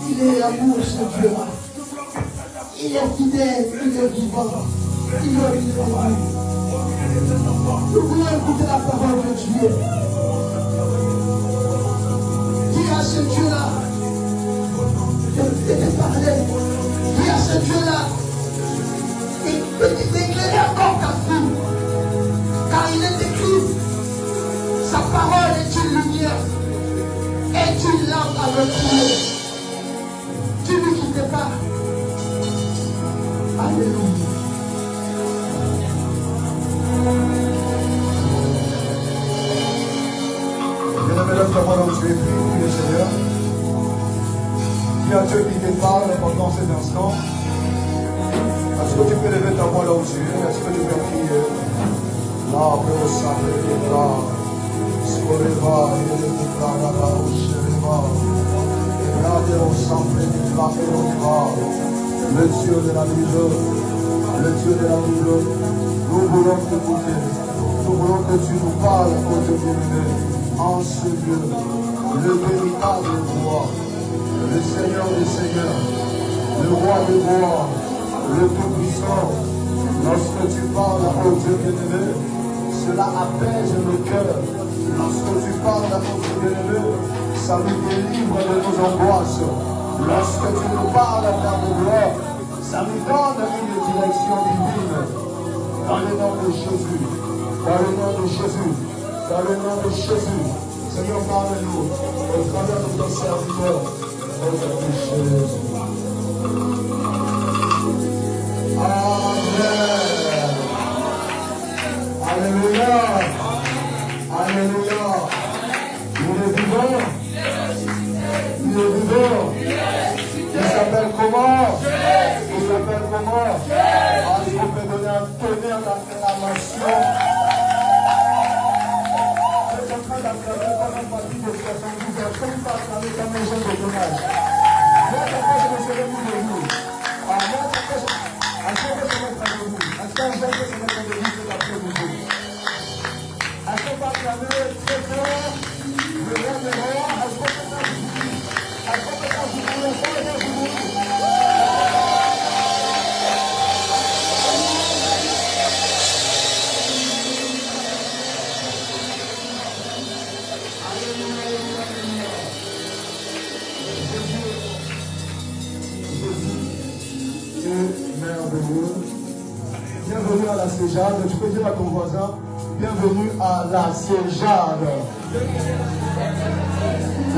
Il est l'amour, ce Dieu. Il est fidèle, il est vivant. Il est vivant. Nous voulons écouter la parole de Dieu. Dis à ce Dieu-là de te parler. Dis à ce Dieu-là d'éclairer encore ta vie. Car il est écrit, sa parole est une lumière et une lampe à retrouver. Tu ne quittes pas. Alléluia. Bien-aimé, lève-toi là où tu es, prie le Seigneur. Dis à Dieu qui te parle pendant cet instant. Est-ce que tu peux lever ta voix là où tu es? Est-ce que tu peux prier? Là, au sacré de là, Scoreva, et le Bukaraba, au Shereva, et regardez au sacré de là, le Dieu de la Bible, le Dieu de la Bible, nous voulons t'écouter, nous voulons que tu nous parles, ô Dieu bien-aimé, en ce lieu, le véritable roi, le Seigneur des Seigneurs, le roi des rois, le Tout-Puissant. Lorsque tu parles, ô Dieu bien-aimé, cela apaise le cœur. Lorsque tu parles, ô Dieu bien-aimé, ça nous délivre de nos angoisses. Lorsque tu nous parles, Père de gloire, ça nous donne une direction divine. Dans le nom de Jésus, dans le nom de Jésus, dans le nom de Jésus, Seigneur, parle-nous au travers de ton serviteur, au nom de Jésus. Amen. Alléluia. Alléluia. Il est vivant. Il est vivant. Il s'appelle comment? Il s'appelle comment? Est-ce qu'on peut donner un tonnerre d'acclamation? C'est en train d'acclamer comme un parti de 70 ans. Comme pas acclamer ta maison de tournage. Moi, je pense que je serai vous de vous. Moi, je pense que est-ce qu'on peut se mettre à debout? Est-ce qu'on peut se mettre à debout pour appeler vous? Est-ce qu'on peut acclamer très fort le roi des rois? Est-ce qu'on peut faire du bruit? Est-ce qu'on peut faire du bruit? Est-ce qu'on peut faire du bruit? Bienvenue à la Céjade. Tu peux dire à ton voisin, bienvenue à la Céjade.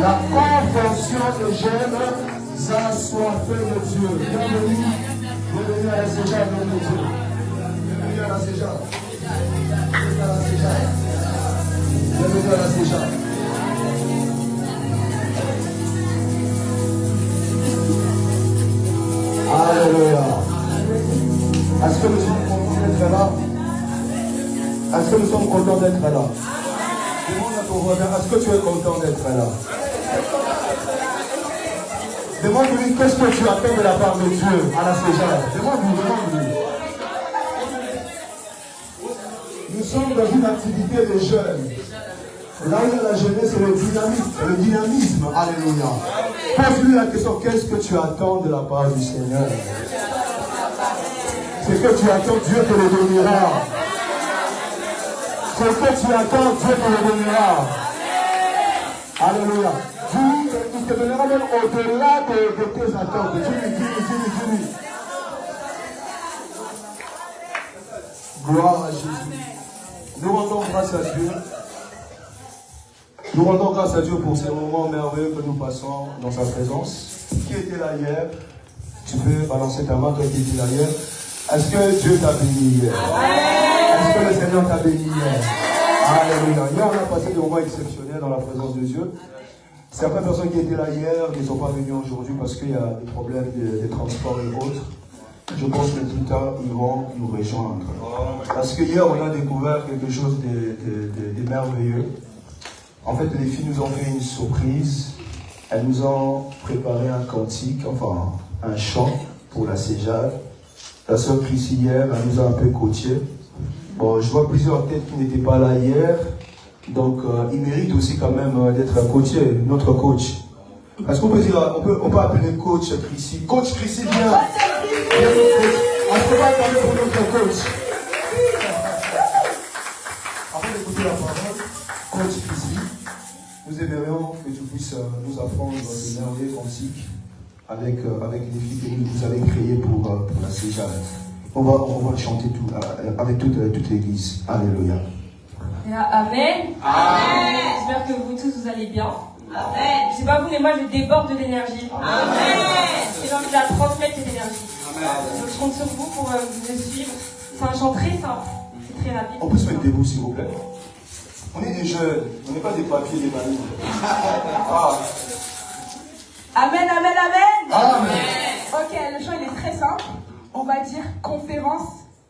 La convention que j'aime, assoiffée de Dieu. Bienvenue à la Céjade de Dieu. Bienvenue à la Céjade. Bienvenue à la Céjade. Bienvenue à la Céjade. Alléluia. Est-ce que nous sommes contents d'être là? Est-ce que nous sommes contents d'être là? Demande à ton voisin, est-ce que tu es content d'être là? Demande-lui qu'est-ce que tu attends de la part de Dieu à la Céjade. Demande-lui. Nous sommes dans une activité de jeunes. Là où il y a la jeunesse, c'est le dynamisme. Alléluia. Pose-lui la question, qu'est-ce que tu attends de la part du Seigneur? Ce que tu attends, Dieu te le donnera. Ce que tu attends, Dieu te le donnera. Alléluia. Dieu, il te donnera même au-delà de tes attentes. Dis-lui. Gloire à Jésus. Nous rendons grâce à Dieu. Nous rendons grâce à Dieu pour ces moments merveilleux que nous passons dans sa présence. Qui était là hier? Tu peux balancer ta main, toi qui étais là hier. Est-ce que Dieu t'a béni hier? Est-ce que le Seigneur t'a béni hier? Alléluia. Hier, on a passé des moments exceptionnels dans la présence de Dieu. Certaines personnes qui étaient là hier ne sont pas venues aujourd'hui parce qu'il y a des problèmes de transport et autres. Je pense que tout à l'heure, ils vont nous rejoindre. Parce que hier, on a découvert quelque chose de merveilleux. En fait, les filles nous ont fait une surprise. Elles nous ont préparé un cantique, enfin un chant pour la Céjade. La sœur Chrissy hier, elle nous a un peu coaché. Bon, je vois plusieurs têtes qui n'étaient pas là hier. Donc, il mérite aussi quand même d'être coaché, notre coach. Est-ce qu'on peut dire, on peut appeler coach Chrissy? Coach Chrissy, viens. Est-ce qu'on va appeler pour notre coach? Avant d'écouter la parole, coach Chrissy, nous aimerions que tu puisses nous apprendre des merveilleux cantiques avec les filles que vous avez créées pour la Céjade. On va chanter tout, avec toute l'église. Alléluia. Amen. J'espère que vous tous vous allez bien. Amen. Je ne sais pas vous, mais moi je déborde d'énergie. Amen. J'ai envie de la transmettre cette énergie. Donc je compte sur vous pour me suivre. C'est un chant très simple. C'est très rapide. On peut se mettre debout s'il vous plaît. On est des jeunes, on n'est pas des papiers, des bannis. Amen, amen, amen. Amen. Ok, le chant il est très simple. On va dire conférence,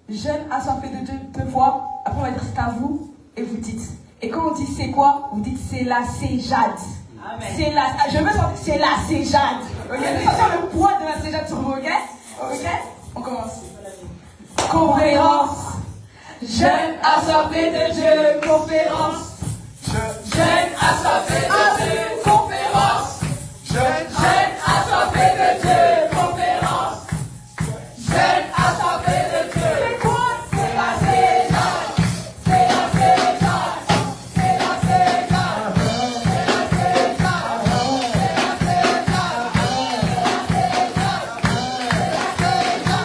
jeune assoiffé de Dieu 2 fois. Après on va dire c'est à vous et vous dites. Et quand on dit c'est quoi, vous dites c'est la Céjade. C'est la, je veux sentir c'est la Céjade. Ok, je veux sentir le poids de la Céjade sur vous, ok? Ok? On commence. Conférence, jeune assoiffé de Dieu, conférence. Jeune assoiffé de Dieu, conférence. Jeune assoiffé de Dieu, conférence. Jeune assoiffé de Dieu. C'est quoi? C'est la Céjade. C'est la Céjade. C'est la Céjade. C'est la Céjade.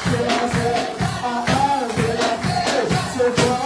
C'est la Céjade.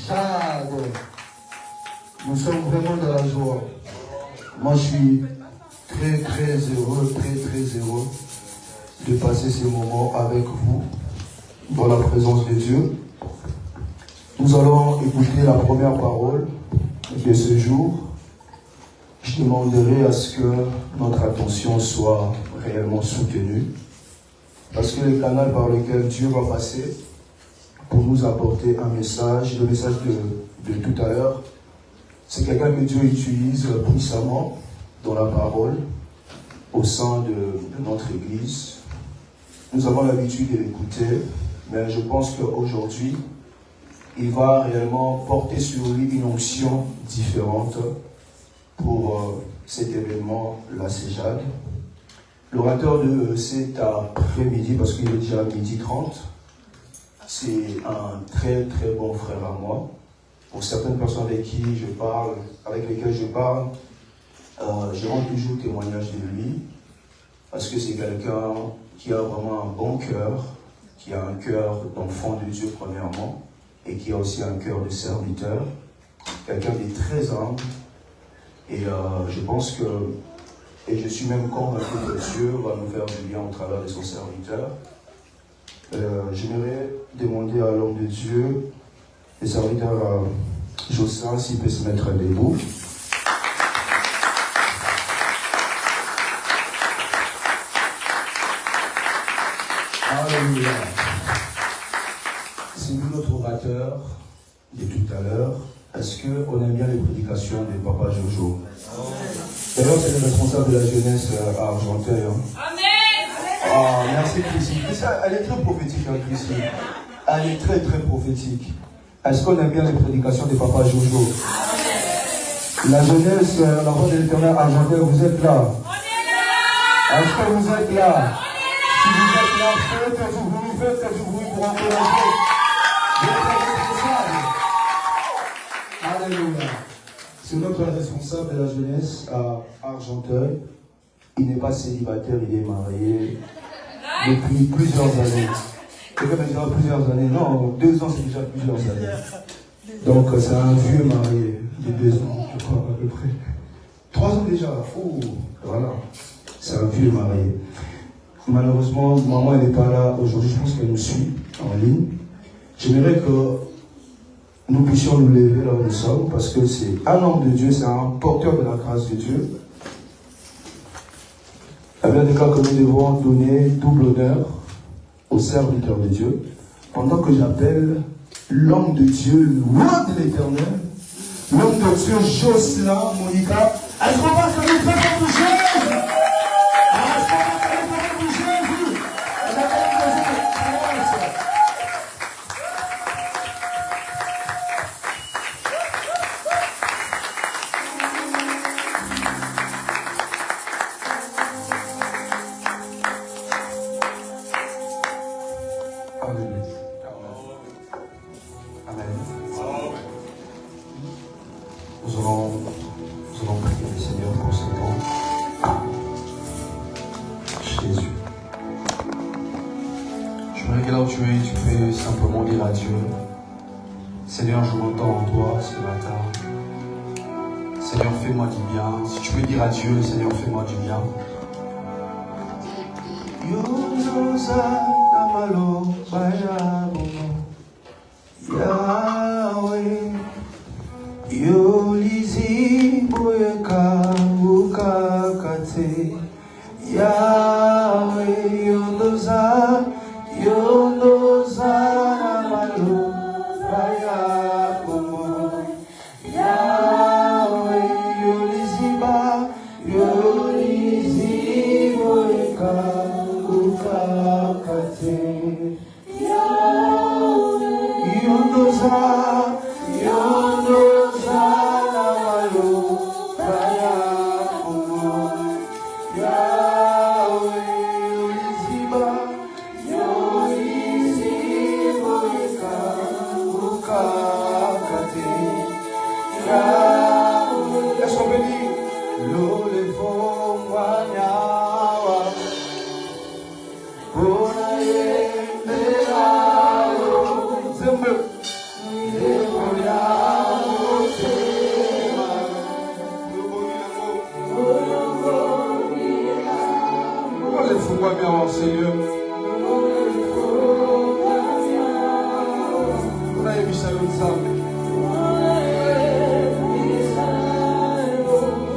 Jade. Nous sommes vraiment dans la joie. Moi, je suis très, très heureux, très heureux de passer ces moments avec vous dans la présence de Dieu. Nous allons écouter la première parole de ce jour. Je demanderai à ce que notre attention soit réellement soutenue, parce que le canal par lequel Dieu va passer pour nous apporter un message, le message de tout à l'heure, c'est quelqu'un que Dieu utilise puissamment dans la parole au sein de notre Église. Nous avons l'habitude de l'écouter, mais je pense qu'aujourd'hui, il va réellement porter sur lui une onction différente pour cet événement, la Céjade. L'orateur de cet après-midi, parce qu'il est déjà 12h30, c'est un très bon frère à moi. Pour certaines personnes avec lesquelles je parle, je rends toujours témoignage de lui, parce que c'est quelqu'un qui a vraiment un bon cœur, qui a un cœur d'enfant de Dieu premièrement, et qui a aussi un cœur de serviteur, quelqu'un de très humble, et je pense que, et je suis même convaincu que Dieu va nous faire du bien au travers de son serviteur. J'aimerais demander à l'homme de Dieu, le serviteur Jocelyn, s'il peut se mettre debout. Alléluia. C'est nous notre orateur de tout à l'heure. Est-ce qu'on aime bien les prédications de Papa Jojo? D'ailleurs, c'est le responsable de la jeunesse à Argenteuil. Amen. Ah, merci Christine. Elle est très prophétique, hein, Christine. Elle est très prophétique. Est-ce qu'on aime bien les prédications de Papa Jojo? Amen. La jeunesse, la voix de l'Éternel à Argenteuil, vous êtes là? Est-ce que vous êtes là? Si vous êtes là, faites du bruit pour encourager. Alléluia. C'est notre responsable de la jeunesse à Argenteuil. Il n'est pas célibataire, il est marié depuis plusieurs années. Quelqu'un me dira plusieurs années. Non, 2 ans, c'est déjà plusieurs années. Donc, c'est un vieux marié de 2 ans, je crois, à peu près. 3 ans déjà. Oh, voilà. C'est un vieux marié. Malheureusement, maman, elle n'est pas là aujourd'hui. Je pense qu'elle nous suit en ligne. J'aimerais que nous puissions nous lever là où nous sommes, parce que c'est un homme de Dieu, c'est un porteur de la grâce de Dieu. Il y a bien des cas que nous devons donner double honneur au serviteur de Dieu, pendant que j'appelle l'homme de Dieu, loin de l'Éternel, l'homme de Dieu, Jocelyn, Monica. Est-ce qu'on va se faire pour Jésus? Est-ce qu'on va se faire pour Jésus? Seigneur, je m'entends en toi ce matin. Seigneur, fais-moi du bien. Si tu peux dire à Dieu, Seigneur, fais-moi du bien. Yahweh, proclamer en Seigneur. On a émis ça l'autre.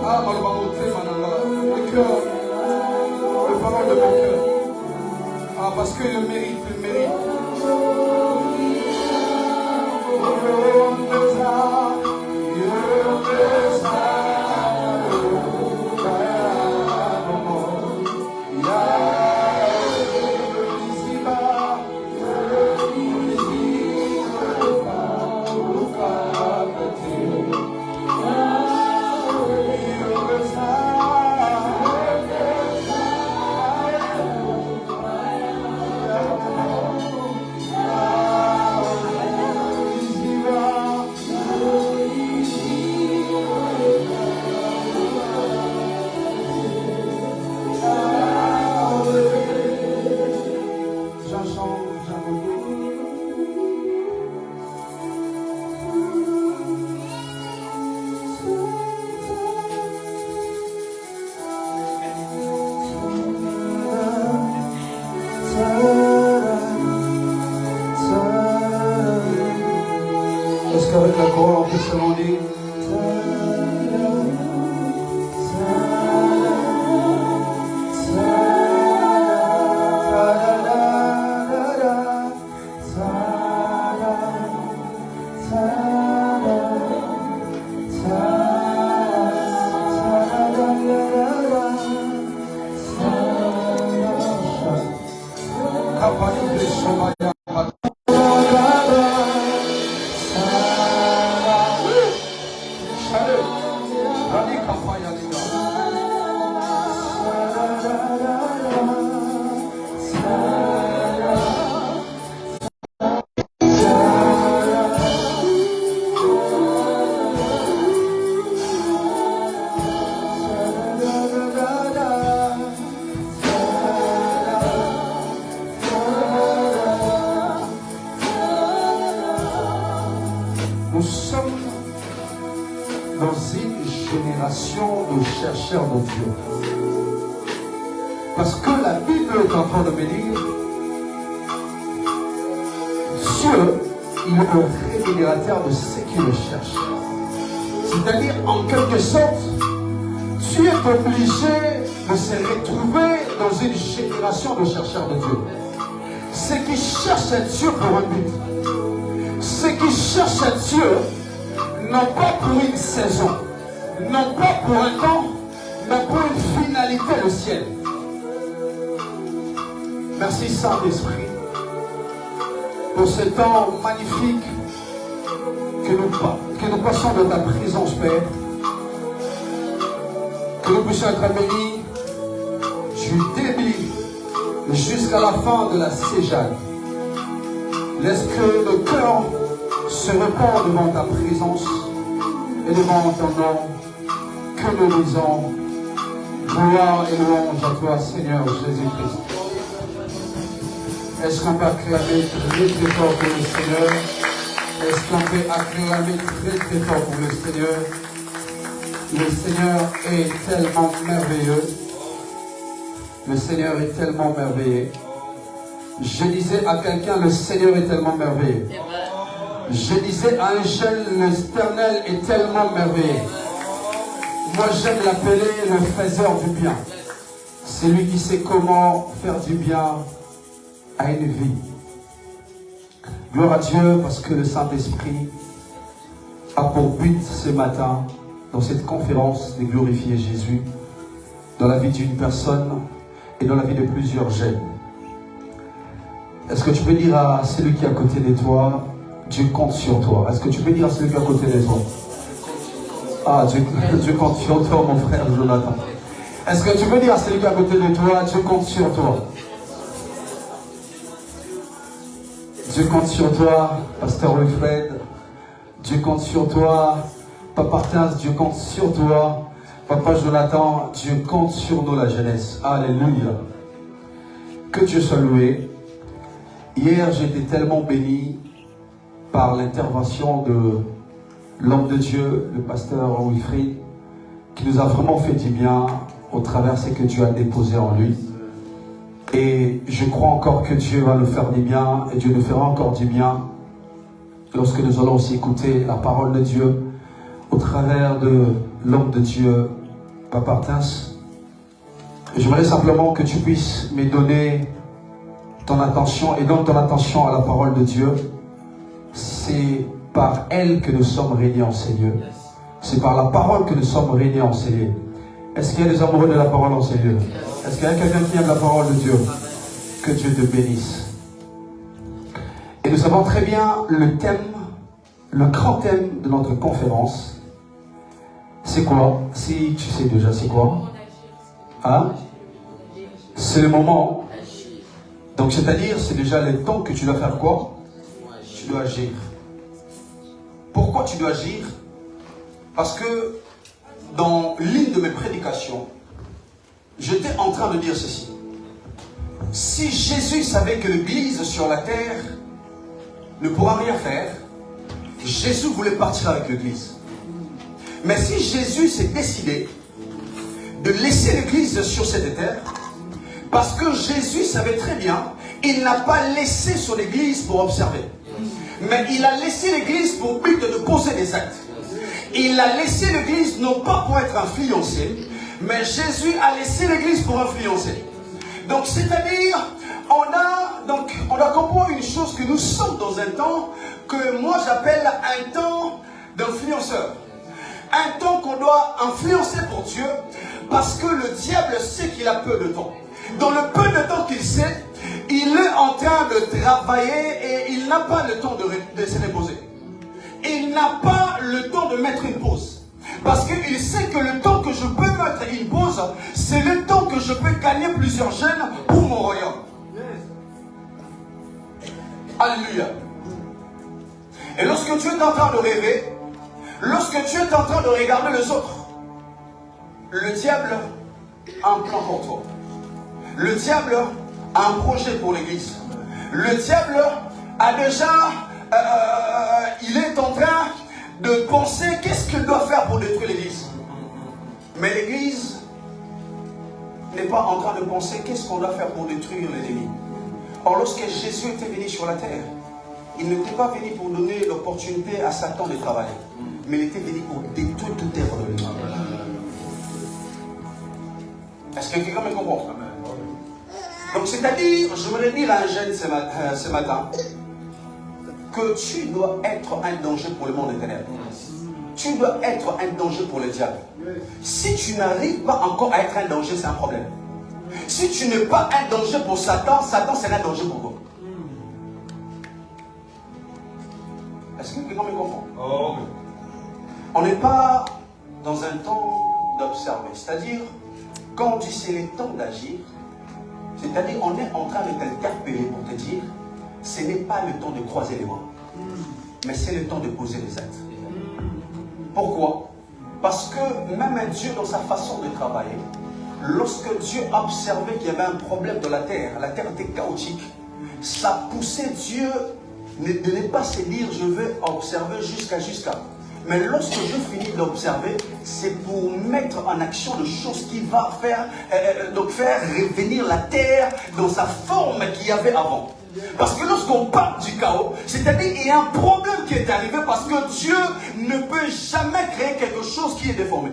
Ah, moi, je vais montrer, madame, le cœur, le parole de mon cœur. Ah, parce qu'il le mérite, il le mérite. Est-ce qu'avec la chorale on peut se demander? Nous sommes dans une génération de chercheurs de Dieu. Parce que la Bible est en train de me dire, Dieu, il est le révélateur de ce qui le cherche. C'est-à-dire, en quelque sorte, tu es obligé de se retrouver dans une génération de chercheurs de Dieu. Ceux qui cherchent à Dieu pour un but. Ceux qui cherchent à Dieu, non pas pour une saison, non pas pour un temps, mais pour une finalité, le ciel. Merci Saint-Esprit pour ce temps magnifique que nous passons dans ta présence, Père. Que nous puissions être bénis du début jusqu'à la fin de la séjade. Laisse que le cœur se répand devant ta présence et devant ton nom, que nous disons gloire et louange à toi, Seigneur Jésus-Christ. Est-ce qu'on peut acclamer très très fort pour le Seigneur? Est-ce qu'on peut acclamer très très fort pour le Seigneur? Le Seigneur est tellement merveilleux. Le Seigneur est tellement merveilleux. Je disais à quelqu'un, le Seigneur est tellement merveilleux. Je disais à un jeune, l'Éternel est tellement merveilleux. Moi j'aime l'appeler le faiseur du bien. C'est lui qui sait comment faire du bien à une vie. Gloire à Dieu parce que le Saint-Esprit a pour but ce matin, dans cette conférence, de glorifier Jésus dans la vie d'une personne et dans la vie de plusieurs jeunes. Est-ce que tu peux dire à celui qui est à côté de toi, Dieu compte sur toi? Est-ce que tu peux dire à celui qui est à côté de toi? Ah, Dieu compte sur toi, mon frère Jonathan. Est-ce que tu peux dire à celui qui est à côté de toi, Dieu compte sur toi? Dieu compte sur toi, Pasteur Wilfred. Dieu compte sur toi, Papa Tins. Dieu compte sur toi, Papa Jonathan. Dieu compte sur nous, la jeunesse. Alléluia. Que Dieu soit loué. Hier, j'ai été tellement béni par l'intervention de l'homme de Dieu, le pasteur Wilfried, qui nous a vraiment fait du bien au travers de ce que Dieu a déposé en lui. Et je crois encore que Dieu va nous faire du bien, et Dieu nous fera encore du bien lorsque nous allons aussi écouter la parole de Dieu au travers de l'homme de Dieu, Papa Martins. J'aimerais simplement que tu puisses me donner ton attention et donne ton attention à la parole de Dieu. C'est par elle que nous sommes réunis en Seigneur. C'est par la parole que nous sommes réunis en Seigneur. Est-ce qu'il y a des amoureux de la parole en Seigneur? Est-ce qu'il y a quelqu'un qui aime la parole de Dieu? Que Dieu te bénisse. Et nous savons très bien le thème, le grand thème de notre conférence. C'est quoi? Si tu sais déjà, c'est quoi? Hein? C'est le moment. Donc c'est-à-dire, c'est déjà le temps que tu dois faire quoi? Tu dois agir. Pourquoi tu dois agir? Parce que dans l'une de mes prédications, j'étais en train de dire ceci. Si Jésus savait que l'Église sur la terre ne pourra rien faire, Jésus voulait partir avec l'Église. Mais si Jésus s'est décidé de laisser l'Église sur cette terre, parce que Jésus savait très bien, il n'a pas laissé son Église pour observer. Mais il a laissé l'Église pour but de poser des actes. Il a laissé l'Église non pas pour être influencé, mais Jésus a laissé l'Église pour influencer. Donc c'est-à-dire, on a compris une chose, que nous sommes dans un temps que moi j'appelle un temps d'influenceur. Un temps qu'on doit influencer pour Dieu, parce que le diable sait qu'il a peu de temps. Dans le peu de temps qu'il sait, il est en train de travailler et il n'a pas le temps de se reposer. Il n'a pas le temps de mettre une pause. Parce qu'il sait que le temps que je peux mettre une pause, c'est le temps que je peux gagner plusieurs jeunes pour mon royaume. Alléluia. Et lorsque tu es en train de rêver, lorsque tu es en train de regarder les autres, le diable a un plan pour toi. Le diable a un projet pour l'église. Le diable a déjà, il est en train de penser qu'est-ce qu'il doit faire pour détruire l'église. Mais l'église n'est pas en train de penser qu'est-ce qu'on doit faire pour détruire l'ennemi. Or, lorsque Jésus était venu sur la terre, il n'était pas venu pour donner l'opportunité à Satan de travailler, mais il était venu pour détruire toute œuvre de l'ennemi. Est-ce que quelqu'un me comprend? Donc, c'est-à-dire, je voudrais dire à un jeune ce matin que tu dois être un danger pour le monde des ténèbres. Tu dois être un danger pour le diable. Si tu n'arrives pas encore à être un danger, c'est un problème. Si tu n'es pas un danger pour Satan, Satan c'est un danger pour toi. Est-ce que quelqu'un me comprend? On n'est pas dans un temps d'observer. C'est-à-dire, quand on dit c'est le temps d'agir, c'est-à-dire on est en train de t'interpeller pour te dire ce n'est pas le temps de croiser les bras, mais c'est le temps de poser les actes. Pourquoi? Parce que même Dieu, dans sa façon de travailler, lorsque Dieu a observé qu'il y avait un problème dans la terre était chaotique, ça poussait Dieu de ne pas se dire je vais observer jusqu'à. Mais lorsque je finis d'observer, c'est pour mettre en action les choses qui va faire revenir la terre dans sa forme qu'il y avait avant. Parce que lorsqu'on parle du chaos, c'est-à-dire qu'il y a un problème qui est arrivé parce que Dieu ne peut jamais créer quelque chose qui est déformé.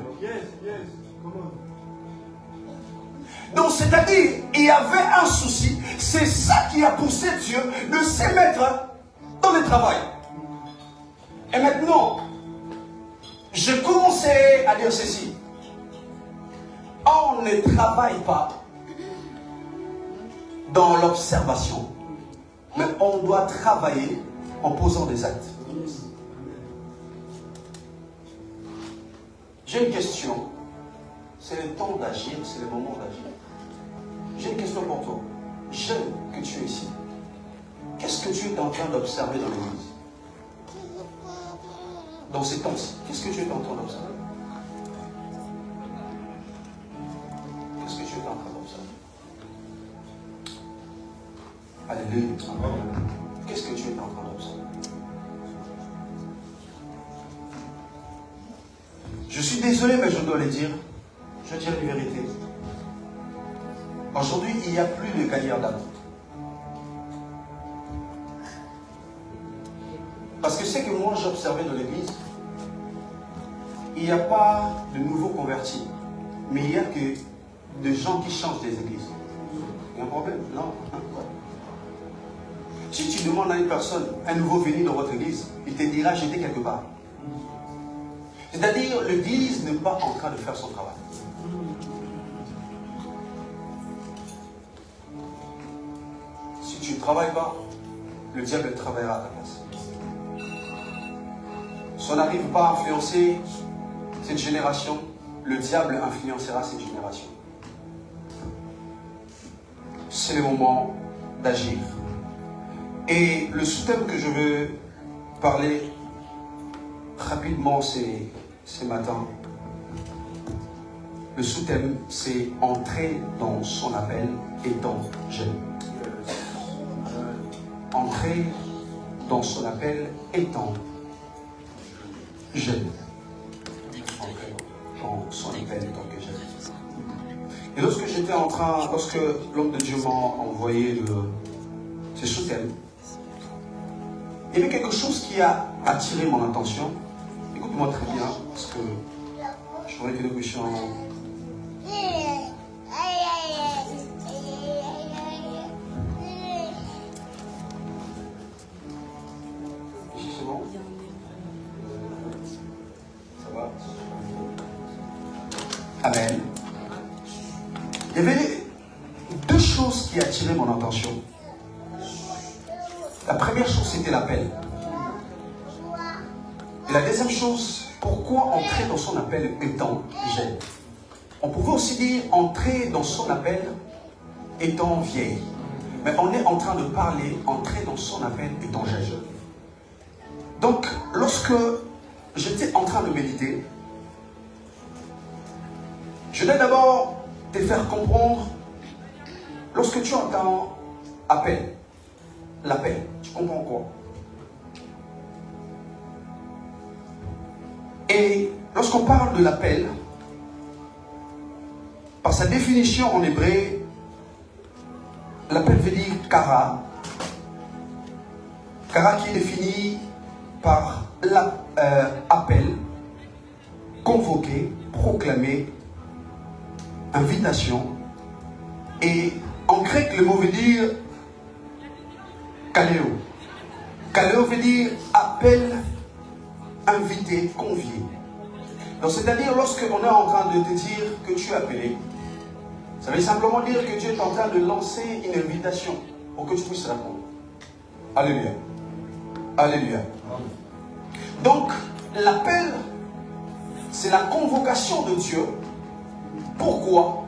Donc c'est-à-dire, il y avait un souci, c'est ça qui a poussé Dieu de se mettre dans le travail. Et maintenant, je commençais à dire ceci. On ne travaille pas dans l'observation, mais on doit travailler en posant des actes. J'ai une question. C'est le temps d'agir, c'est le moment d'agir. J'ai une question pour toi. Jeune que tu es ici, qu'est-ce que tu es en train d'observer dans l'église? Dans ces temps-ci, qu'est-ce que tu es en train d'observer? Qu'est-ce que tu es en train d'observer? Alléluia. Qu'est-ce que tu es en train d'observer? Je suis désolé, mais je dois le dire. Je dis la vérité. Aujourd'hui, il n'y a plus de gagneurs d'âme. Parce que c'est que moi j'observais dans l'église, il n'y a pas de nouveaux convertis, mais il n'y a que des gens qui changent des églises. Il y a un problème? Non. Si tu demandes à une personne, un nouveau venu dans votre église, il te dira j'étais quelque part. C'est-à-dire, l'église n'est pas en train de faire son travail. Si tu ne travailles pas, le diable travaillera à ta place. Si on n'arrive pas à influencer cette génération, le diable influencera cette génération. C'est le moment d'agir. Et le sous-thème que je veux parler rapidement ce matin, le sous-thème, c'est entrer dans son appel étant jeune. Entrer dans son appel étant jeune. Entrer dans son appel étant jeune. Et lorsque l'homme de Dieu m'a envoyé ce sous-thème, il y avait quelque chose qui a attiré mon attention. Écoute-moi très bien, parce que je voudrais que nous puissions... Ici, c'est bon? Ça va? Amen. Il y avait deux choses qui attiraient mon attention. La première chose, c'était l'appel. Et la deuxième chose, pourquoi entrer dans son appel étant jeune? On pouvait aussi dire entrer dans son appel étant vieille. Mais on est en train de parler entrer dans son appel étant jeune. Donc, lorsque j'étais en train de méditer, je vais d'abord te faire comprendre, lorsque tu entends appel, l'appel, tu comprends quoi? Et lorsqu'on parle de l'appel, par sa définition en hébreu, l'appel veut dire kara. Kara qui est défini par l'appel, convoquer, proclamer, invitation. Et en grec, le mot veut dire kaléo. Kaléo veut dire appel, invité, convié. Donc c'est-à-dire lorsqu'on est en train de te dire que tu es appelé, ça veut simplement dire que Dieu est en train de lancer une invitation pour que tu puisses répondre. Alléluia. Alléluia. Donc l'appel, c'est la convocation de Dieu. Pourquoi?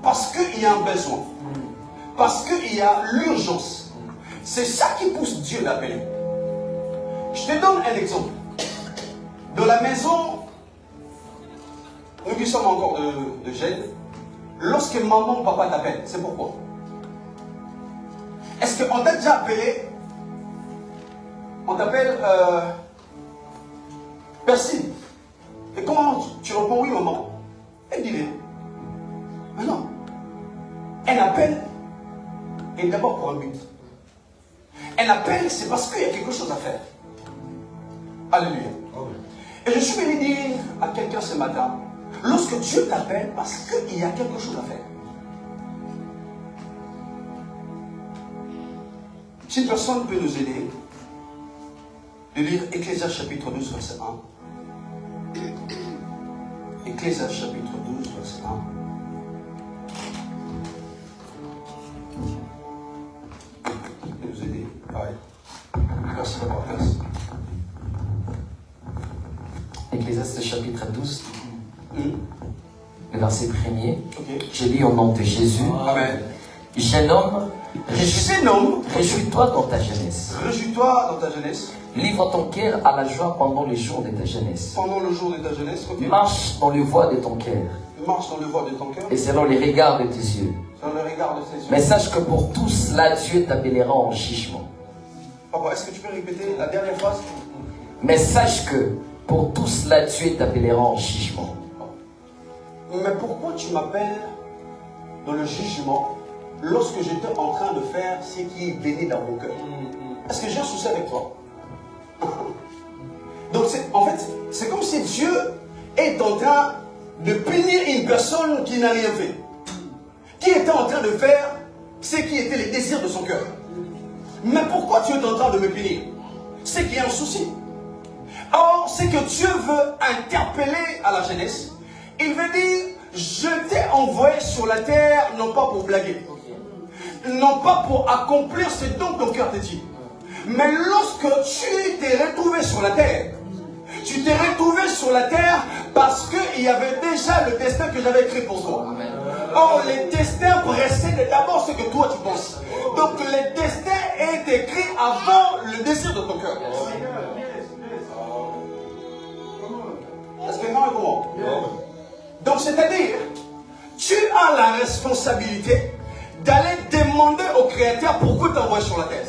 Parce qu'il y a un besoin. Parce qu'il y a l'urgence. C'est ça qui pousse Dieu d'appeler. Je te donne un exemple. Dans la maison, nous qui sommes encore de jeunes, lorsque maman ou papa t'appelle, c'est pourquoi? Est-ce qu'on t'a déjà appelé? On t'appelle Percy. Et comment tu réponds oui maman? Elle dit rien. Mais non. Un appel est d'abord pour un but. Un appel, c'est parce qu'il y a quelque chose à faire. Alléluia. Et je suis venu dire à quelqu'un ce matin, lorsque Dieu t'appelle, parce qu'il y a quelque chose à faire. Si une personne peut nous aider, de lire Ecclésiaste chapitre 12, verset 1. Ecclésiaste chapitre 12, verset 1. Nous aider. Pareil. Merci d'avoir fait. Ecclésiaste chapitre 12, le verset 1er. Okay. Je lis au nom de Jésus. Amen. Jeune homme, réjouis-toi dans ta jeunesse. Réjouis-toi dans ta jeunesse. Livre ton cœur à la joie pendant les jours de ta jeunesse. Pendant le jour de ta jeunesse, okay. Marche dans les voies de ton cœur. Marche dans les voies de ton cœur. Et selon les regards de tes yeux. Selon les regards de tes yeux. Mais sache que pour tout cela, Dieu t'appellera en jugement. Papa, est-ce que tu peux répéter la dernière phrase? Mais sache que pour tout cela, Dieu t'appellera en jugement. Mais pourquoi tu m'appelles dans le jugement lorsque j'étais en train de faire ce qui venait dans mon cœur. Est-ce que j'ai un souci avec toi? Donc en fait, c'est comme si Dieu est en train de punir une personne qui n'a rien fait. Qui était en train de faire ce qui était les désirs de son cœur. Mais pourquoi tu es en train de me punir? C'est qu'il y a un souci. Or, c'est que Dieu veut interpeller à la jeunesse. Il veut dire, je t'ai envoyé sur la terre, non pas pour blaguer. Non pas pour accomplir ce dont ton cœur te dit. Mais lorsque tu t'es retrouvé sur la terre, tu t'es retrouvé sur la terre parce qu'il y avait déjà le destin que j'avais écrit pour toi. Or, le destin précède d'abord ce que toi tu penses. Donc, le destin est écrit avant le désir de ton cœur. Est-ce que non et comment? Donc, c'est-à-dire, tu as la responsabilité d'aller demander au Créateur pourquoi t'envoies sur la terre.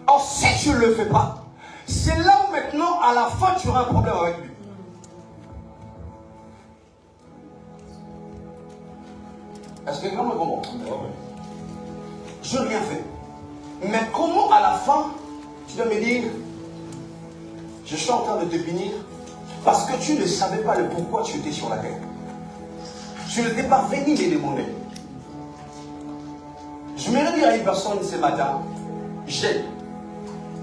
Or, si tu ne le fais pas, c'est là où maintenant, à la fin, tu auras un problème avec lui. Est-ce que non et comment? Je n'ai rien fait. Mais comment à la fin, tu dois me dire, je suis en train de te punir parce que tu ne savais pas le pourquoi tu étais sur la terre. Tu n'étais pas venu les demander. Je voudrais dire à une personne ce matin,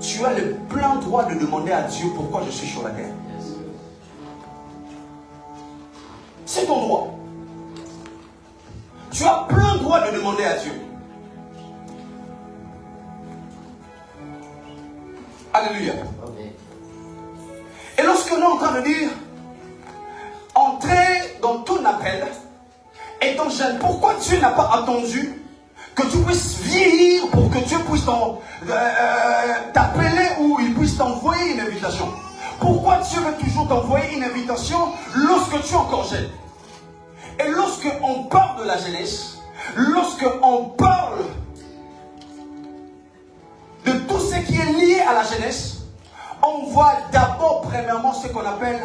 tu as le plein droit de demander à Dieu pourquoi je suis sur la terre. C'est ton droit. Tu as plein droit de demander à Dieu. Alléluia. Et lorsque nous sommes en train de dire, entrer dans ton appel, étant jeune, pourquoi Dieu n'a pas attendu que tu puisses vieillir pour que Dieu puisse t'appeler ou il puisse t'envoyer une invitation? Pourquoi Dieu veut toujours t'envoyer une invitation lorsque tu es encore jeune? Et lorsque on parle de la jeunesse, lorsque on parle de tout ce qui est lié à la jeunesse, on voit d'abord, premièrement, ce qu'on appelle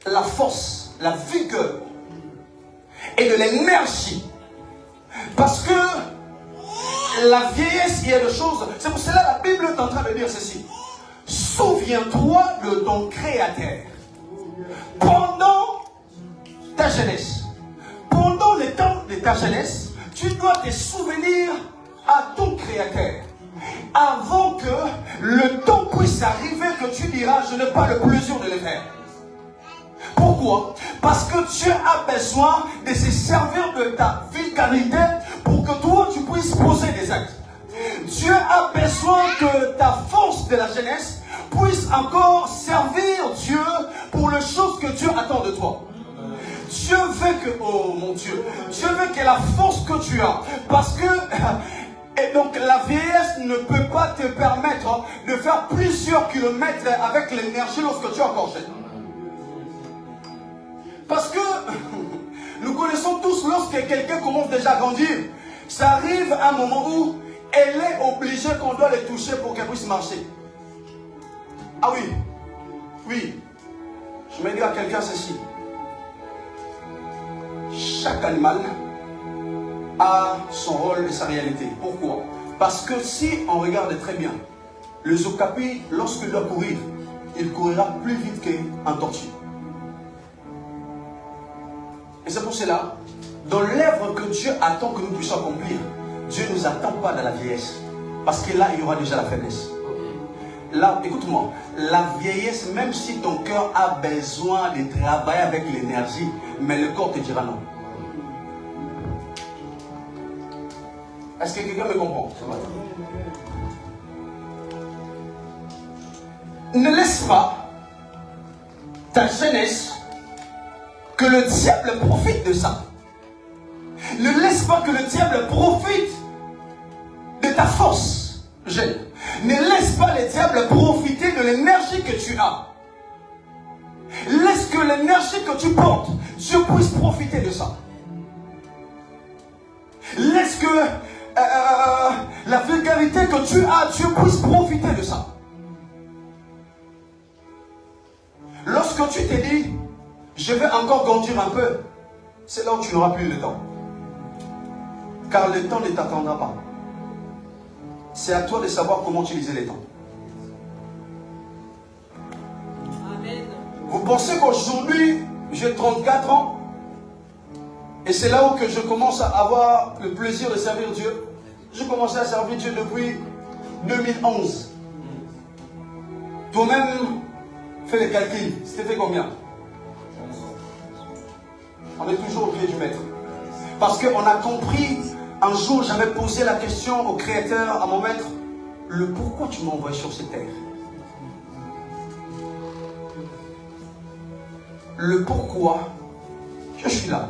la force, la vigueur et de l'énergie. Parce que la vieillesse, il y a des choses. C'est pour cela que la Bible est en train de dire ceci. Souviens-toi de ton Créateur. Pendant ta jeunesse, pendant le temps de ta jeunesse, tu dois te souvenir à ton Créateur. Avant que le temps puisse arriver que tu diras, je n'ai pas le plaisir de le faire. Pourquoi? Parce que Dieu a besoin de se servir de ta vulgarité pour que toi tu puisses poser des actes. Dieu a besoin que ta force de la jeunesse puisse encore servir Dieu pour les choses que Dieu attend de toi. Dieu veut que, oh mon Dieu, Dieu veut que la force que tu as, parce que, et donc la vieillesse ne peut pas te permettre de faire plusieurs kilomètres avec l'énergie lorsque tu es encore jeune. Parce que nous connaissons tous, lorsque quelqu'un commence déjà à grandir, ça arrive à un moment où elle est obligée qu'on doit les toucher pour qu'elle puisse marcher. Ah oui, oui. Je vais dire à quelqu'un ceci. Chaque animal a son rôle et sa réalité. Pourquoi? Parce que si on regarde très bien, le okapi, lorsqu'il doit courir, il courira plus vite qu'un tortue. Et c'est pour cela, dans l'œuvre que Dieu attend que nous puissions accomplir, Dieu ne nous attend pas dans la vieillesse. Parce que là, il y aura déjà la faiblesse. Là, écoute-moi, la vieillesse, même si ton cœur a besoin de travailler avec l'énergie, mais le corps te dira non. Est-ce que quelqu'un me comprend? Ne laisse pas ta jeunesse que le diable profite de ça. Ne laisse pas que le diable profite de ta force jeune. Ne laisse pas le diable profiter de l'énergie que tu as. Laisse que l'énergie que tu portes, Dieu puisse profiter de ça. Laisse que la vulgarité que tu as, Dieu puisse profiter de ça. Lorsque tu te dis, je vais encore grandir un peu, c'est là où tu n'auras plus le temps. Car le temps ne t'attendra pas. C'est à toi de savoir comment utiliser les temps. Amen. Vous pensez qu'aujourd'hui, j'ai 34 ans et c'est là où que je commence à avoir le plaisir de servir Dieu. J'ai commencé à servir Dieu depuis 2011. Toi-même, fais les calculs. C'était fait combien? On est toujours au pied du maître. Parce qu'on a compris, un jour j'avais posé la question au Créateur, à mon maître, le pourquoi tu m'as envoyé sur cette terre. Le pourquoi je suis là.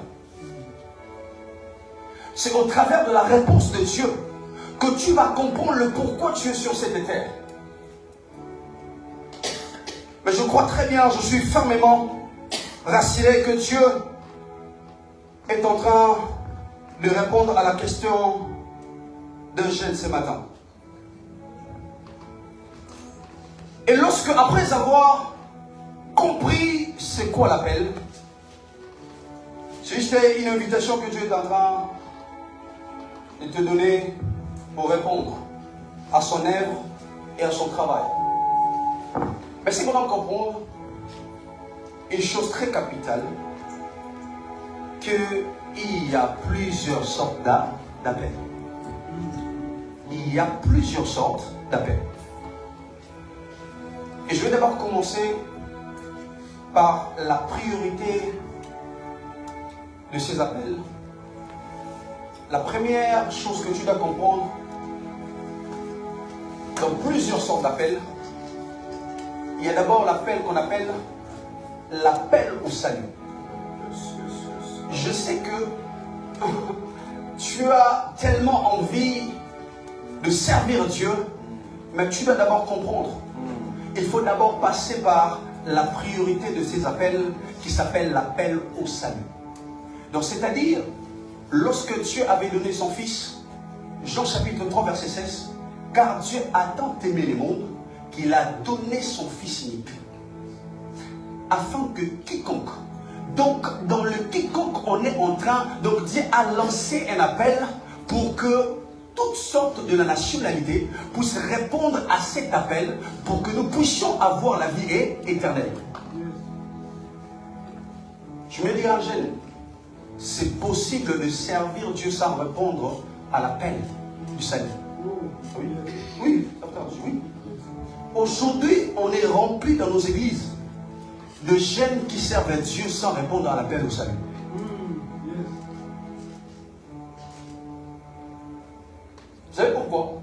C'est au travers de la réponse de Dieu que tu vas comprendre le pourquoi tu es sur cette terre. Mais je crois très bien, je suis fermement raciné que Dieu est en train de répondre à la question d'un jeune ce matin. Et lorsque, après avoir compris c'est quoi l'appel, c'est juste une invitation que Dieu est en train de te donner pour répondre à son œuvre et à son travail. Mais c'est vraiment comprendre une chose très capitale, qu'il y a plusieurs sortes d'appels. Il y a plusieurs sortes d'appels. Et je vais d'abord commencer par la priorité de ces appels. La première chose que tu dois comprendre, dans plusieurs sortes d'appels, il y a d'abord l'appel qu'on appelle l'appel au salut. Je sais que tu as tellement envie de servir Dieu, mais tu dois d'abord comprendre. Il faut d'abord passer par la priorité de ces appels qui s'appelle l'appel au salut. Donc c'est-à-dire, lorsque Dieu avait donné son Fils, Jean chapitre 3 verset 16, car Dieu a tant aimé le monde qu'il a donné son Fils unique, afin que quiconque, donc dans le quiconque on est en train, donc Dieu a lancé un appel pour que toutes sortes de la nationalité puissent répondre à cet appel pour que nous puissions avoir la vie éternelle. Je me dis, Angèle, c'est possible de servir Dieu sans répondre à l'appel du salut. Oui, oui, oui. Aujourd'hui, on est rempli dans nos églises de jeunes qui servent Dieu sans répondre à l'appel au salut. Vous savez pourquoi?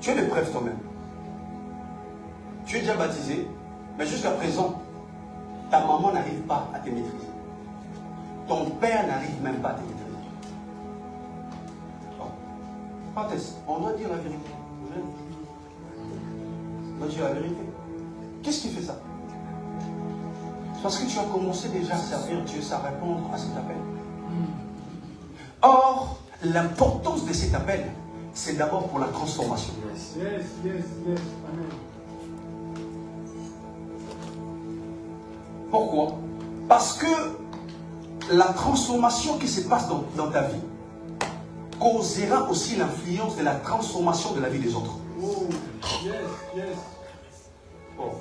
Tu es le preuve toi-même. Tu es déjà baptisé, mais jusqu'à présent, ta maman n'arrive pas à te maîtriser. Ton père n'arrive même pas à te maîtriser. Parenthèse, on doit dire la vérité. On doit dire la vérité. Qu'est-ce qui fait ça? C'est parce que tu as commencé déjà à servir Dieu sans répondre à cet appel. Or, l'importance de cet appel, c'est d'abord pour la transformation. Pourquoi? Parce que la transformation qui se passe dans ta vie causera aussi l'influence de la transformation de la vie des autres. Bon.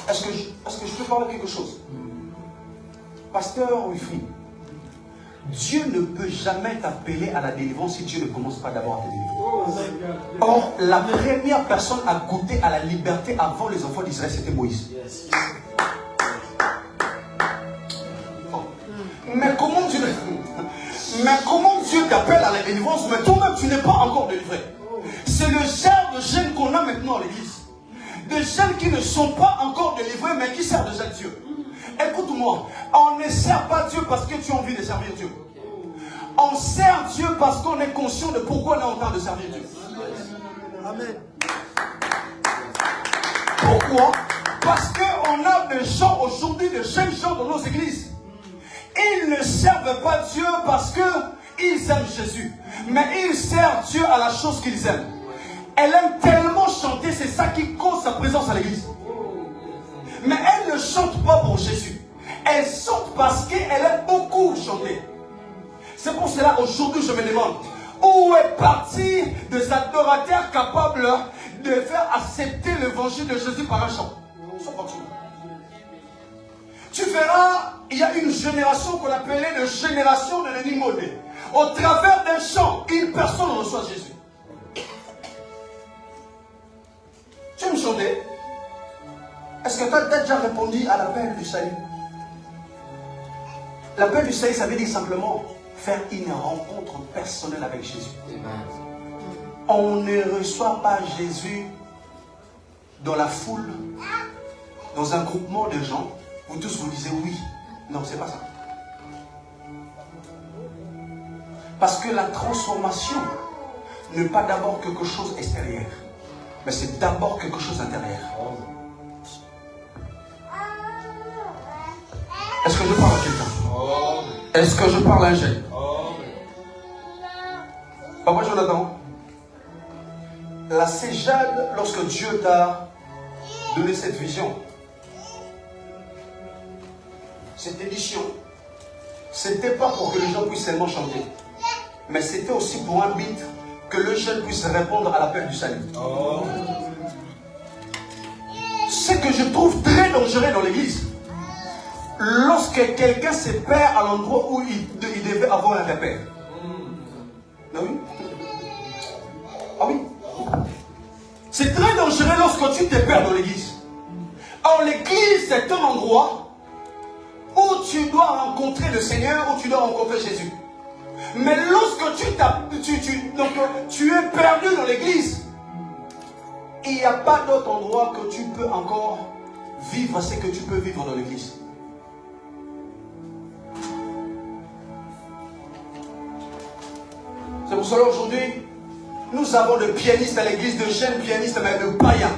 Est-ce que je peux parler de quelque chose? Pasteur Wilfried, Dieu ne peut jamais t'appeler à la délivrance si Dieu ne commence pas d'abord à te délivrer. Or, la première personne à goûter à la liberté avant les enfants d'Israël, c'était Moïse. Mais comment Dieu t'appelle à la délivrance, mais toi-même tu n'es pas encore délivré? C'est le genre de jeunes qu'on a maintenant à l'église. Des jeunes qui ne sont pas encore délivrés, mais qui servent déjà Dieu. Écoute-moi, on ne sert pas Dieu parce que tu as envie de servir Dieu. On sert Dieu parce qu'on est conscient de pourquoi on est en train de servir Dieu. Amen. Pourquoi? Parce qu'on a des gens aujourd'hui, des jeunes gens dans nos églises. Ils ne servent pas Dieu parce qu'ils aiment Jésus. Mais ils servent Dieu à la chose qu'ils aiment. Elle aime tellement chanter, c'est ça qui cause sa présence à l'église. Mais elle ne chante pas pour Jésus. Elle chante parce qu'elle aime beaucoup chanter. C'est pour cela aujourd'hui je me demande, où est parti des adorateurs capables de faire accepter l'évangile de Jésus par un chant? Ils sont partis. Tu verras, il y a une génération qu'on appelait la génération de l'animodé. Au travers d'un chant, une personne reçoit Jésus. Tu aimes chanter? Est-ce que tu as déjà répondu à l'appel du salut? L'appel du salut, ça veut dire simplement faire une rencontre personnelle avec Jésus. On ne reçoit pas Jésus dans la foule, dans un groupement de gens. Vous tous vous disiez oui. Non, c'est pas ça. Parce que la transformation n'est pas d'abord quelque chose extérieur, mais c'est d'abord quelque chose d'intérieur. Est-ce que je parle à quelqu'un? Est-ce que je parle à un jeune? Papa Jonathan, la Céjade, lorsque Dieu t'a donné cette vision, cette édition, c'était pas pour que les gens puissent seulement chanter, mais c'était aussi pour un but que le jeune puisse répondre à l'appel du salut. Ce que je trouve très dangereux dans l'église, lorsque quelqu'un se perd à l'endroit où il devait avoir un repère. Ah oui? Ah oui? C'est très dangereux lorsque tu te perds dans l'église. Or l'église c'est un endroit où tu dois rencontrer le Seigneur, où tu dois rencontrer Jésus. Mais lorsque tu es perdu dans l'église, il n'y a pas d'autre endroit que tu peux encore vivre ce que tu peux vivre dans l'église. C'est pour cela aujourd'hui, nous avons des pianistes à l'église, de jeunes pianistes, mais de païens.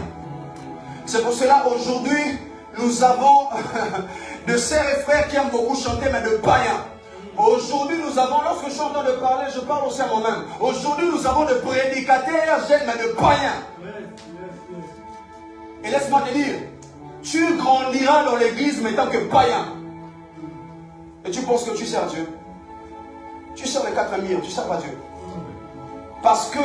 C'est pour cela aujourd'hui, nous avons de sœurs et frères qui aiment beaucoup chanter, mais de païens. Aujourd'hui, nous avons, lorsque je suis en train de parler, je parle aussi à moi-même. Aujourd'hui, nous avons des prédicateurs jeunes, mais de païens. Et laisse-moi te dire, tu grandiras dans l'église, mais tant que païen. Et tu penses que tu sers Dieu. Tu sers les 4 mille, tu ne sers pas Dieu. Parce que